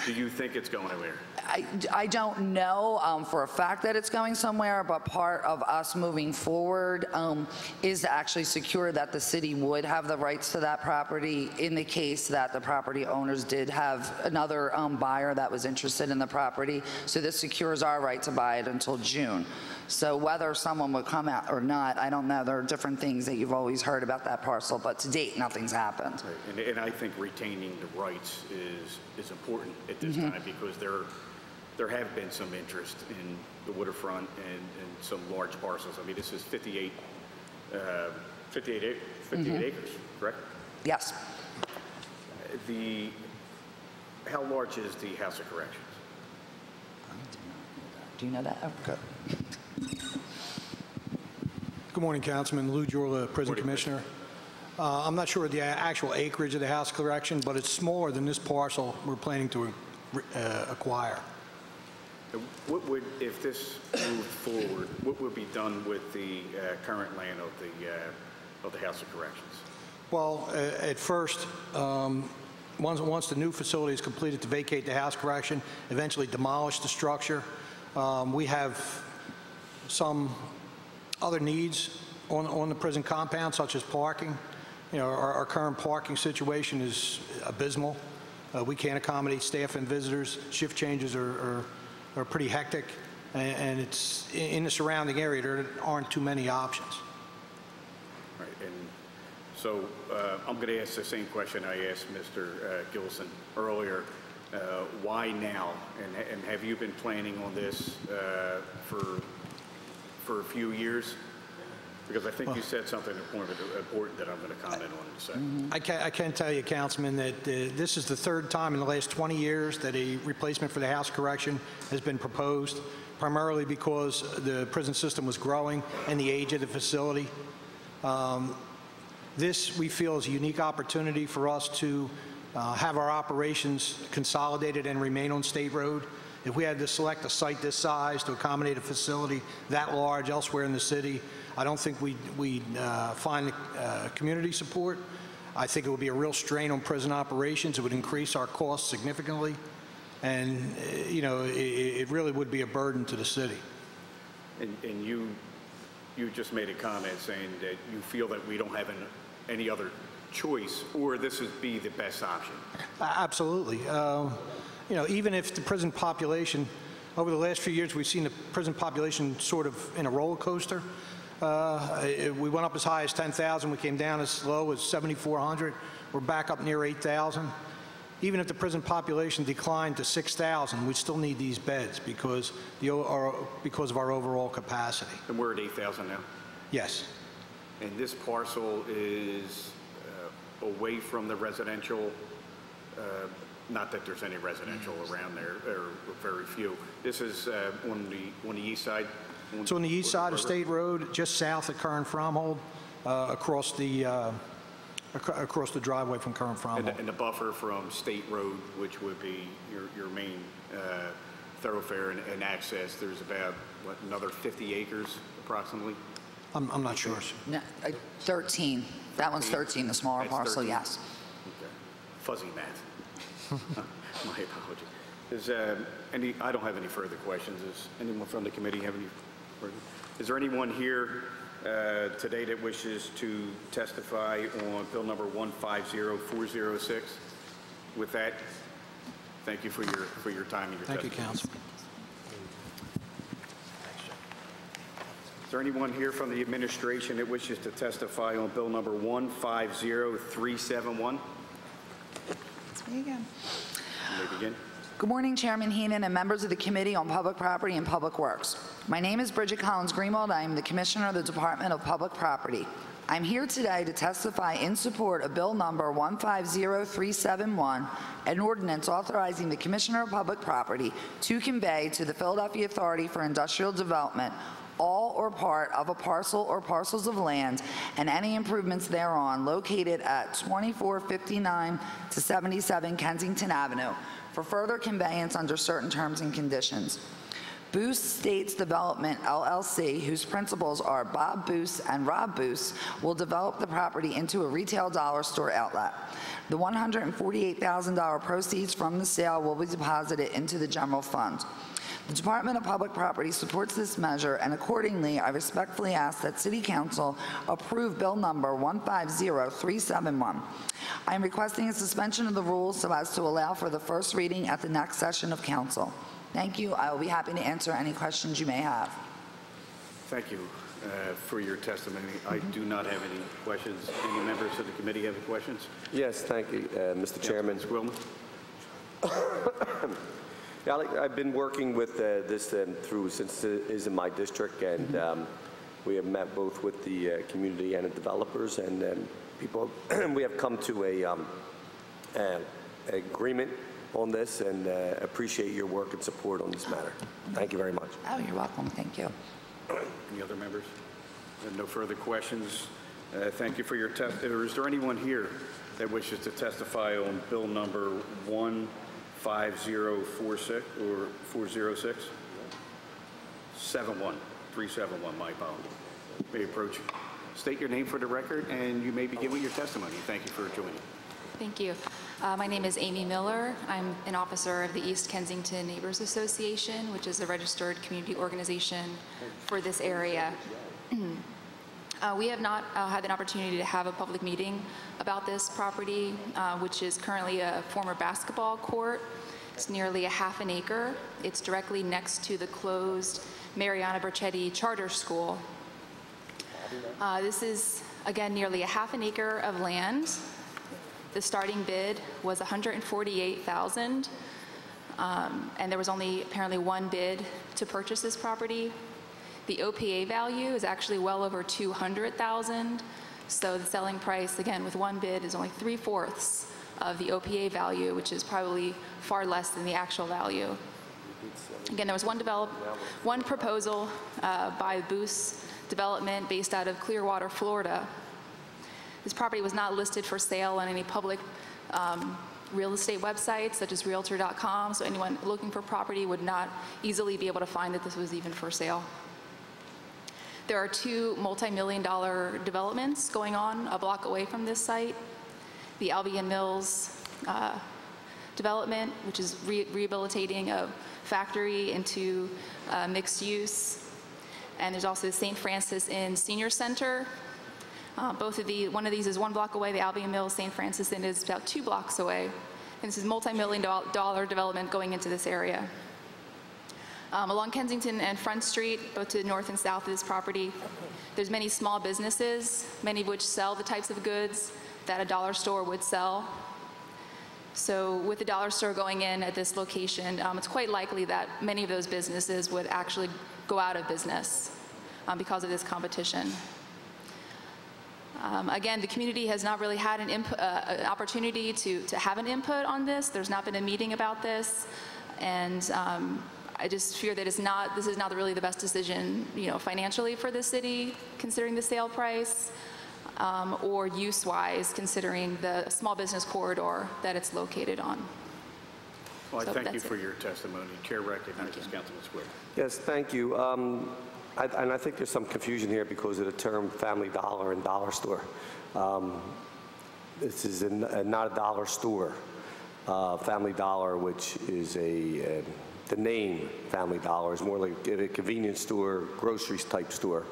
do you think it's going anywhere? I don't know for a fact that it's going somewhere, but part of us moving forward is to actually secure that the city would have the rights to that property in the case that the property owners did have another buyer that was interested in the property. So this secures our right to buy it until June. So whether someone would come out or not, I don't know. There are different things that you've always heard about that parcel, but to date, nothing's happened. Right. And I think retaining the rights is important at this time because there have been some interest in the waterfront and some large parcels. I mean, this is 58 acres, correct? Yes. How large is the House of Corrections? Do you know that? Oh, good. Good morning, Councilman. Lou Jorla, Prison Commissioner. I'm not sure of the actual acreage of the House of Correction, but it's smaller than this parcel we're planning to acquire. What would, if this moved forward, what would be done with the current land of the House of Corrections? Well, at first, once the new facility is completed, to vacate the House of Correction, eventually demolish the structure. We have some other needs on the prison compound, such as parking. You know, our current parking situation is abysmal. We can't accommodate staff and visitors. Shift changes are pretty hectic, and it's in the surrounding area. There aren't too many options. Right, and so I'm going to ask the same question I asked Mr. Gilson earlier. Why now? And have you been planning on this for a few years? Because I think you said something important that I'm going to comment on in a second. I can tell you, Councilman, that this is the third time in the last 20 years that a replacement for the house correction has been proposed, primarily because the prison system was growing and the age of the facility. This, we feel, is a unique opportunity for us to have our operations consolidated and remain on State Road. If we had to select a site this size to accommodate a facility that large elsewhere in the city, I don't think we'd find community support. I think it would be a real strain on prison operations. It would increase our costs significantly. And, you know, it really would be a burden to the city. And you just made a comment saying that you feel that we don't have any other choice, or this would be the best option. Absolutely. You know, even if the prison population, over the last few years, we've seen the prison population sort of in a roller coaster. We went up as high as 10,000. We came down as low as 7,400. We're back up near 8,000. Even if the prison population declined to 6,000, we still need these beds because of our overall capacity. And we're at 8,000 now? Yes. And this parcel is away from the residential, not that there's any residential around there, or very few. This is on the east side? It's on the east side of State Road, just south of Current Fromhold, across the driveway from Current Fromhold. And the buffer from State Road, which would be your main thoroughfare and access, there's about, what, another 50 acres approximately? I'm not sure. No, 13. That one's 13, the smaller That's parcel, 13. yes. Okay. Fuzzy math. My apology. I don't have any further questions. Does anyone from the committee have any further? Is there anyone here today that wishes to testify on bill number 150406? With that, thank you for your time and your Thank you, testimony. Council. Is there anyone here from the administration that wishes to testify on bill number 150371? It's me again. You may begin. Good morning, Chairman Heenan and members of the Committee on Public Property and Public Works. My name is Bridget Collins-Greenwald. I am the Commissioner of the Department of Public Property. I'm here today to testify in support of Bill Number 150371, an ordinance authorizing the Commissioner of Public Property to convey to the Philadelphia Authority for Industrial Development all or part of a parcel or parcels of land and any improvements thereon located at 2459 to 77 Kensington Avenue for further conveyance under certain terms and conditions. Boos States Development, LLC, whose principals are Bob Boos and Rob Boos, will develop the property into a retail dollar store outlet. The $148,000 proceeds from the sale will be deposited into the general fund. The Department of Public Property supports this measure, and accordingly, I respectfully ask that City Council approve Bill Number 150371. I am requesting a suspension of the rules so as to allow for the first reading at the next session of Council. Thank you. I will be happy to answer any questions you may have. Thank you for your testimony. I do not have any questions. Any members of the committee have any questions? Yes, thank you, Mr. Chairman. Ms. Wilman? Yeah, I've been working with this through since it is in my district, and we have met both with the community and the developers and people. We have come to a agreement on this, and appreciate your work and support on this matter. Thank you very much. Oh, you're welcome. Thank you. Any other members? No further questions. Thank you for your testimony. Is there anyone here that wishes to testify on Bill Number 15046 or 406? 371, my apologies. May approach. State your name for the record, and you may begin with your testimony. Thank you for joining. Thank you. My name is Amy Miller. I'm an officer of the East Kensington Neighbors Association, which is a registered community organization for this area. We have not had an opportunity to have a public meeting about this property, which is currently a former basketball court. It's nearly a half an acre. It's directly next to the closed Mariana Berchetti Charter School. This is, again, nearly a half an acre of land. The starting bid was $148,000, and there was only apparently one bid to purchase this property. The OPA value is actually well over $200,000. So the selling price, again, with one bid is only 3/4 of the OPA value, which is probably far less than the actual value. Again, there was one proposal by Boost Development based out of Clearwater, Florida. This property was not listed for sale on any public real estate websites such as Realtor.com, so anyone looking for property would not easily be able to find that this was even for sale. There are two multi-million-dollar developments going on a block away from this site. The Albion Mills development, which is rehabilitating a factory into mixed use. And there's also the St. Francis Inn Senior Center. One of these is 1 block away. The Albion Mills St. Francis Inn is about 2 blocks away. And this is multi-million-dollar development going into this area. Along Kensington and Front Street, both to the north and south of this property, there's many small businesses, many of which sell the types of goods that a dollar store would sell. So with the dollar store going in at this location, it's quite likely that many of those businesses would actually go out of business because of this competition. Again, the community has not really had an opportunity to have an input on this. There's not been a meeting about this, and I just fear that this is not really the best decision, financially for the city, considering the sale price, or use-wise, considering the small business corridor that it's located on. Well, I So thank you that's for it. your testimony. Chair recognizes Councilman Swift. Yes, thank you. And I think there's some confusion here because of the term Family Dollar and dollar store. This is not a dollar store. Family Dollar, which is the name Family Dollar, is more like a convenience store, groceries type store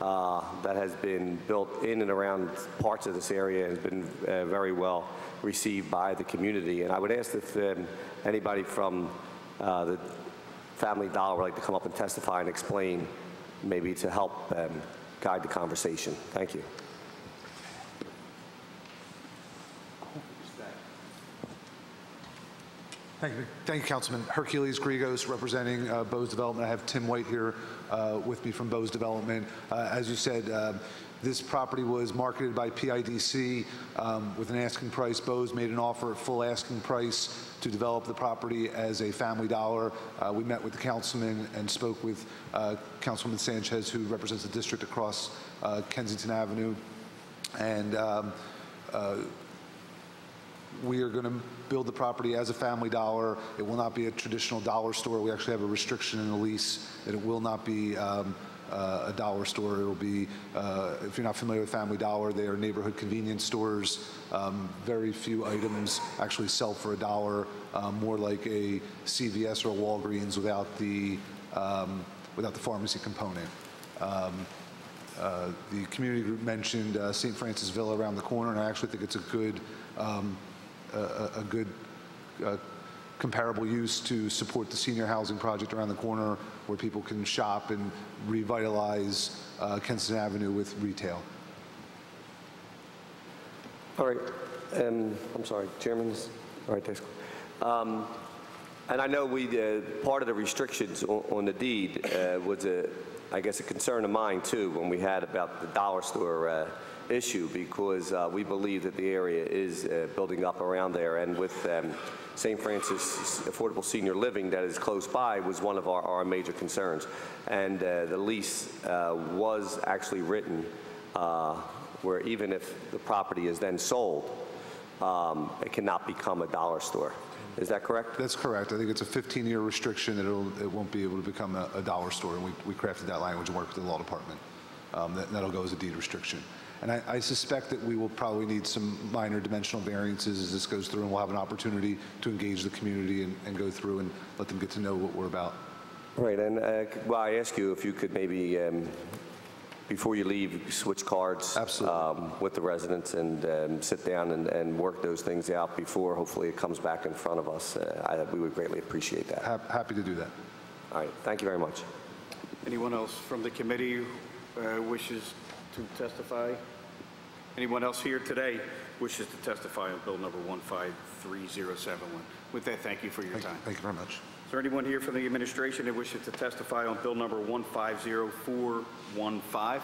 that has been built in and around parts of this area and has been very well received by the community. And I would ask if anybody from the Family Dollar would like to come up and testify and explain, maybe to help guide the conversation. Thank you. Thank you, Councilman. Hercules Grigos, representing Bose Development. I have Tim White here with me from Bose Development. As you said, this property was marketed by PIDC with an asking price. Bose made an offer at full asking price to develop the property as a Family Dollar. We met with the councilman and spoke with Councilwoman Sanchez, who represents the district across Kensington Avenue. And we are going to build the property as a Family Dollar. It will not be a traditional dollar store. We actually have a restriction in the lease that it will not be a dollar store. It will be, if you're not familiar with Family Dollar, they are neighborhood convenience stores. Very few items actually sell for $1, more like a CVS or a Walgreens without the pharmacy component. The community group mentioned St. Francis Villa around the corner, and I actually think it's a good comparable use to support the senior housing project around the corner, where people can shop and revitalize Kensington Avenue with retail. All right. I'm sorry, Chairman. All right, thanks. And I know part of the restrictions on the deed was I guess a concern of mine too when we had about the dollar store issue, because we believe that the area is building up around there, and with St. Francis Affordable Senior Living that is close by was one of our major concerns. And the lease was actually written where even if the property is then sold, it cannot become a dollar store. Is that correct? That's correct. I think it's a 15-year restriction that it won't be able to become a dollar store, and we crafted that language and worked with the law department. That'll go as a deed restriction. And I suspect that we will probably need some minor dimensional variances as this goes through, and we'll have an opportunity to engage the community and go through and let them get to know what we're about. Right, and well, I ask you if you could maybe, before you leave, switch cards. Absolutely. With the residents and sit down and work those things out before hopefully it comes back in front of us. We would greatly appreciate that. Happy to do that. All right, thank you very much. Anyone else from the committee wishes to testify? Anyone else here today wishes to testify on bill number 153071? With that, thank you for your time. Thank you very much. Is there anyone here from the administration that wishes to testify on bill number 150415?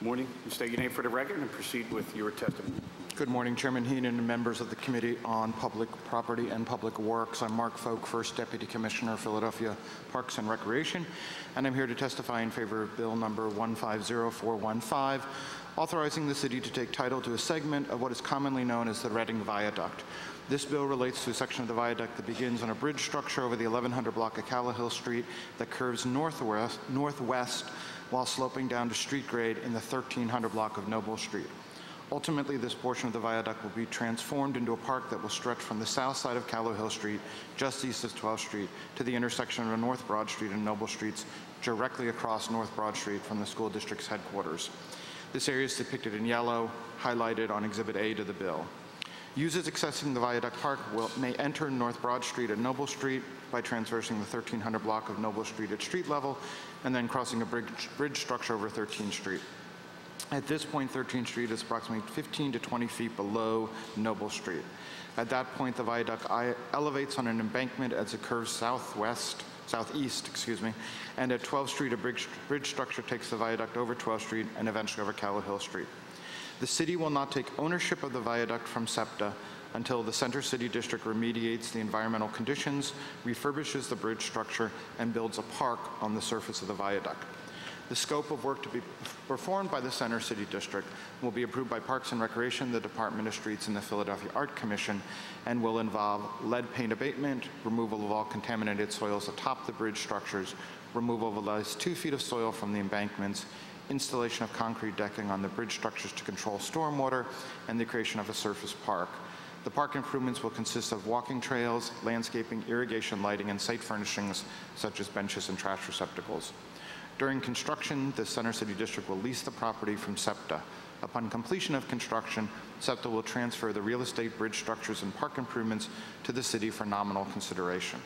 Morning. You state your name for the record and proceed with your testimony. Good morning, Chairman Heenan and members of the Committee on Public Property and Public Works. I'm Mark Folk, First Deputy Commissioner, Philadelphia Parks and Recreation, and I'm here to testify in favor of Bill number 150415, authorizing the city to take title to a segment of what is commonly known as the Reading Viaduct. This bill relates to a section of the viaduct that begins on a bridge structure over the 1100 block of Callowhill Street that curves northwest while sloping down to street grade in the 1300 block of Noble Street. Ultimately, this portion of the viaduct will be transformed into a park that will stretch from the south side of Callowhill Street, just east of 12th Street, to the intersection of North Broad Street and Noble Streets, directly across North Broad Street from the school district's headquarters. This area is depicted in yellow, highlighted on Exhibit A to the bill. Users accessing the viaduct park may enter North Broad Street and Noble Street by traversing the 1300 block of Noble Street at street level and then crossing a bridge structure over 13th Street. At this point, 13th Street is approximately 15 to 20 feet below Noble Street. At that point, the viaduct elevates on an embankment as it curves southeast, and at 12th Street, a bridge structure takes the viaduct over 12th Street and eventually over Callowhill Street. The city will not take ownership of the viaduct from SEPTA until the Center City District remediates the environmental conditions, refurbishes the bridge structure, and builds a park on the surface of the viaduct. The scope of work to be performed by the Center City District will be approved by Parks and Recreation, the Department of Streets, and the Philadelphia Art Commission, and will involve lead paint abatement, removal of all contaminated soils atop the bridge structures, removal of at least 2 feet of soil from the embankments, installation of concrete decking on the bridge structures to control stormwater, and the creation of a surface park. The park improvements will consist of walking trails, landscaping, irrigation, lighting, and site furnishings such as benches and trash receptacles. During construction, the Center City District will lease the property from SEPTA. Upon completion of construction, SEPTA will transfer the real estate, bridge structures, and park improvements to the city for nominal consideration.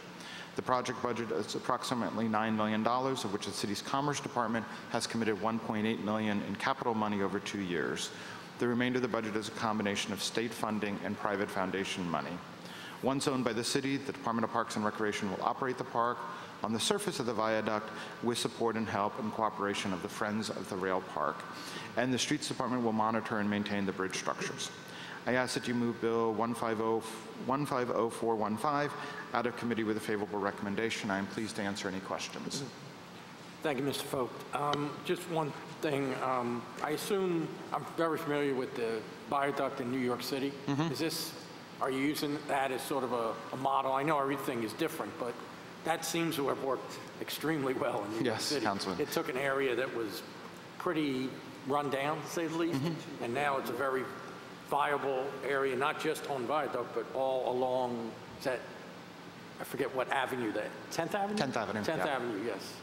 The project budget is approximately $9 million, of which the city's Commerce Department has committed $1.8 million in capital money over 2 years. The remainder of the budget is a combination of state funding and private foundation money. Once owned by the city, the Department of Parks and Recreation will operate the park on the surface of the viaduct with support and help and cooperation of the Friends of the Rail Park. And the Streets Department will monitor and maintain the bridge structures. I ask that you move Bill 150415 out of committee with a favorable recommendation. I am pleased to answer any questions. Thank you, Mr. Folk. Just one thing. I assume I'm very familiar with the viaduct in New York City. Are you using that as sort of a model? I know everything is different, but that seems to have worked extremely well in New York City. Yes, Councilman. It took an area that was pretty run down, to say the least, and now it's a very viable area, not just on viaduct, but all along that, I forget what avenue that, 10th Avenue? 10th Avenue, 10th yeah. Avenue, yes.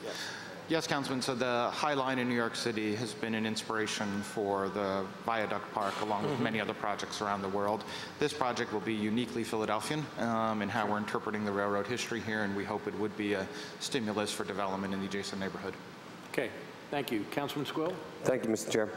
Yes, Councilman. So the High Line in New York City has been an inspiration for the Viaduct Park, along with many other projects around the world. This project will be uniquely Philadelphian in how we're interpreting the railroad history here, and we hope it would be a stimulus for development in the adjacent neighborhood. Okay, thank you. Councilman Squill? Thank you, Mr. Chair.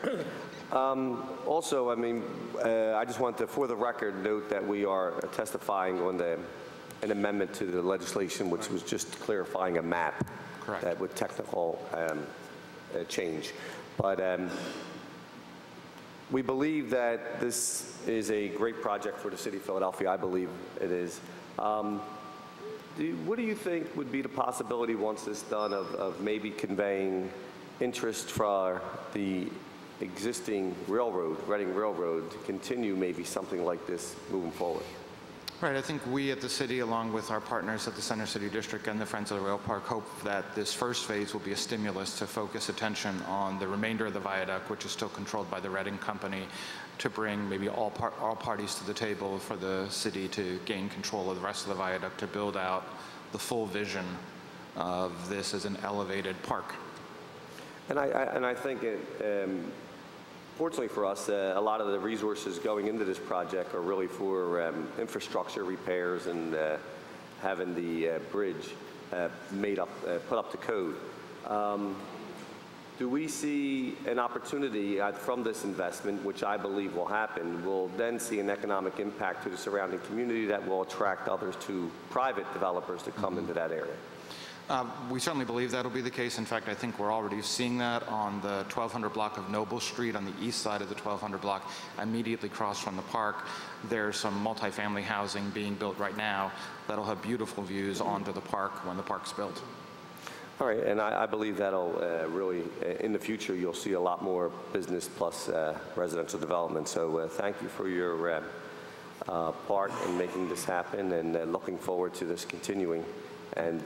Also, I just want to, for the record, note that we are testifying on an amendment to the legislation, which was just clarifying a map. Correct. That with technical change. But we believe that this is a great project for the city of Philadelphia. I believe it is. What do you think would be the possibility once this is done of maybe conveying interest for the existing railroad, Reading Railroad, to continue maybe something like this moving forward? Right. I think we at the city, along with our partners at the Center City District and the Friends of the Rail Park, hope that this first phase will be a stimulus to focus attention on the remainder of the viaduct, which is still controlled by the Reading Company, to bring maybe all parties to the table for the city to gain control of the rest of the viaduct, to build out the full vision of this as an elevated park. And I think fortunately for us, a lot of the resources going into this project are really for infrastructure repairs and having the bridge put up to code. do we see an opportunity from this investment, which I believe will happen, we'll then see an economic impact to the surrounding community that will attract others to private developers to come into that area? We certainly believe that'll be the case. In fact, I think we're already seeing that on the 1200 block of Noble Street on the east side of the 1200 block, immediately across from the park. There's some multifamily housing being built right now that'll have beautiful views onto the park when the park's built. All right, and I believe that'll really, in the future, you'll see a lot more business plus residential development. So thank you for your part in making this happen, and looking forward to this continuing, and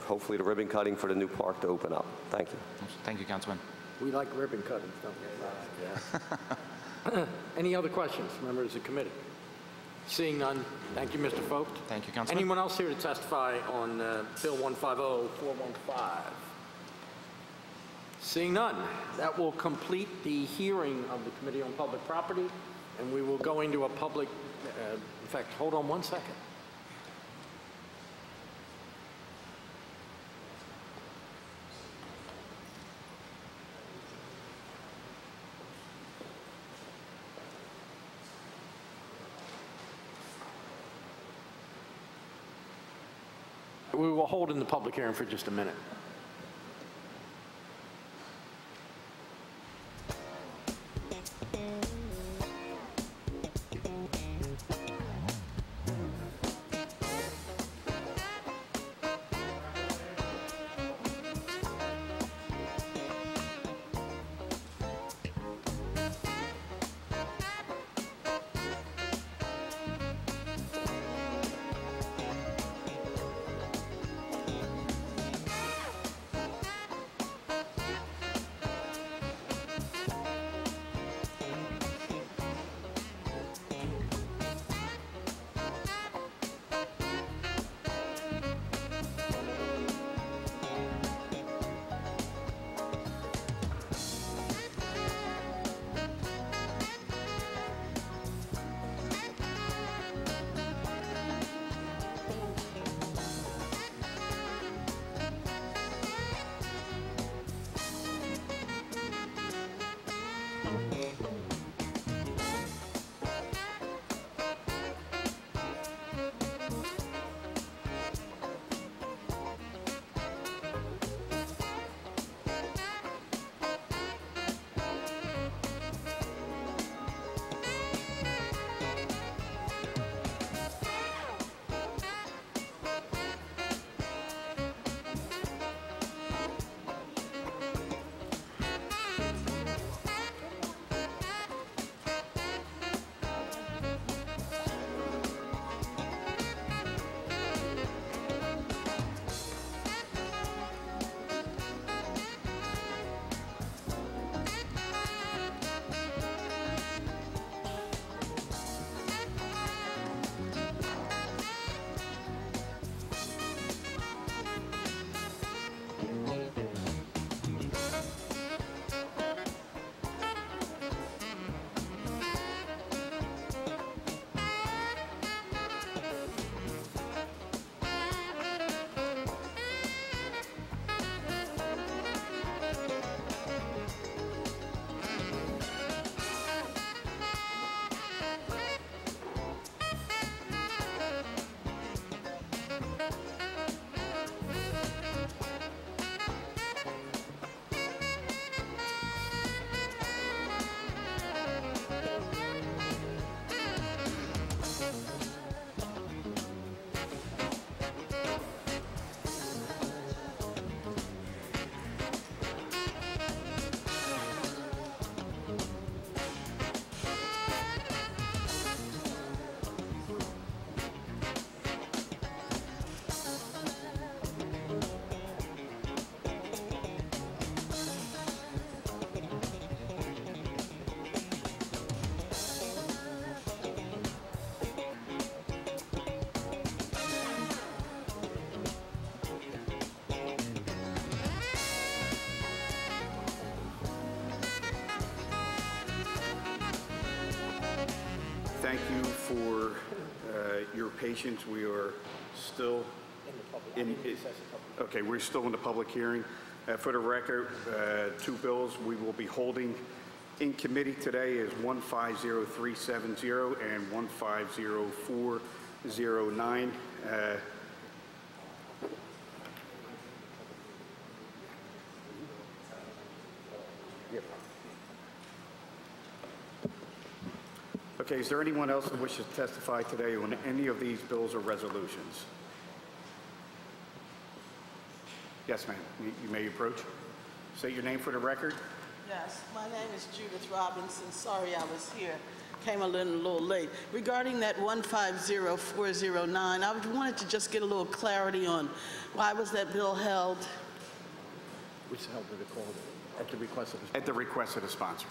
hopefully the ribbon cutting for the new park to open up. Thank you. Thank you, Councilman. We like ribbon cuttings, don't we? Yeah. Any other questions, members of the committee? Seeing none, thank you, Mr. Vogt. Thank you, Councilman. Anyone else here to testify on Bill 150-415? Seeing none, that will complete the hearing of the Committee on Public Property, and we will go into a public, in fact, hold on one second. We will hold in the public hearing for just a minute. Thank you for your patience. We are still we're still in the public hearing. For the record, two bills we will be holding in committee today is 150370 and 150409. Okay, is there anyone else who wishes to testify today on any of these bills or resolutions? Yes, ma'am. You may approach. State your name for the record. Yes, my name is Judith Robinson. Sorry I was here. Came a little late. Regarding that 150409, I wanted to just get a little clarity on why was that bill held? We held it at the request of the At the request of the sponsor.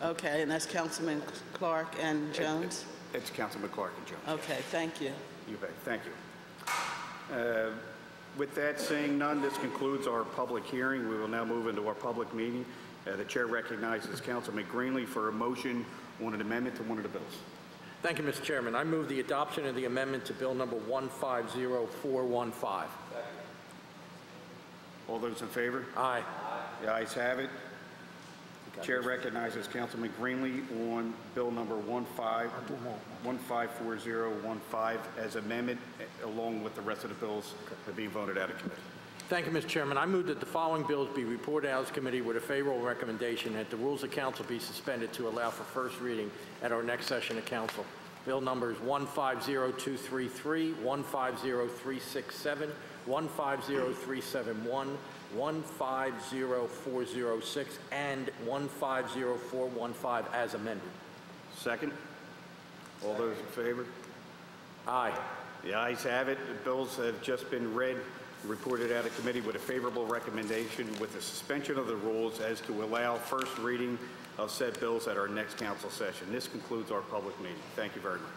Okay, and that's Councilman Clark and Jones? It's Councilman Clark and Jones. Okay, thank you. You bet. Thank you. With that, saying none, this concludes our public hearing. We will now move into our public meeting. The chair recognizes Councilman Greenlee for a motion on an amendment to one of the bills. Thank you, Mr. Chairman. I move the adoption of the amendment to Bill number 150415. All those in favor? Aye. The ayes have it. Chair recognizes Councilman Greenlee on bill number 154015 as amendment, along with the rest of the bills that are being voted out of committee. Thank you, Mr. Chairman. I move that the following bills be reported out as committee with a favorable recommendation that the rules of council be suspended to allow for first reading at our next session of council. Bill numbers 150233, 150367, 150371, 150406, and 150415 as amended. Second. All those in favor? Aye. The ayes have it. The bills have just been read, reported out of committee with a favorable recommendation with the suspension of the rules as to allow first reading of said bills at our next council session. This concludes our public meeting. Thank you very much.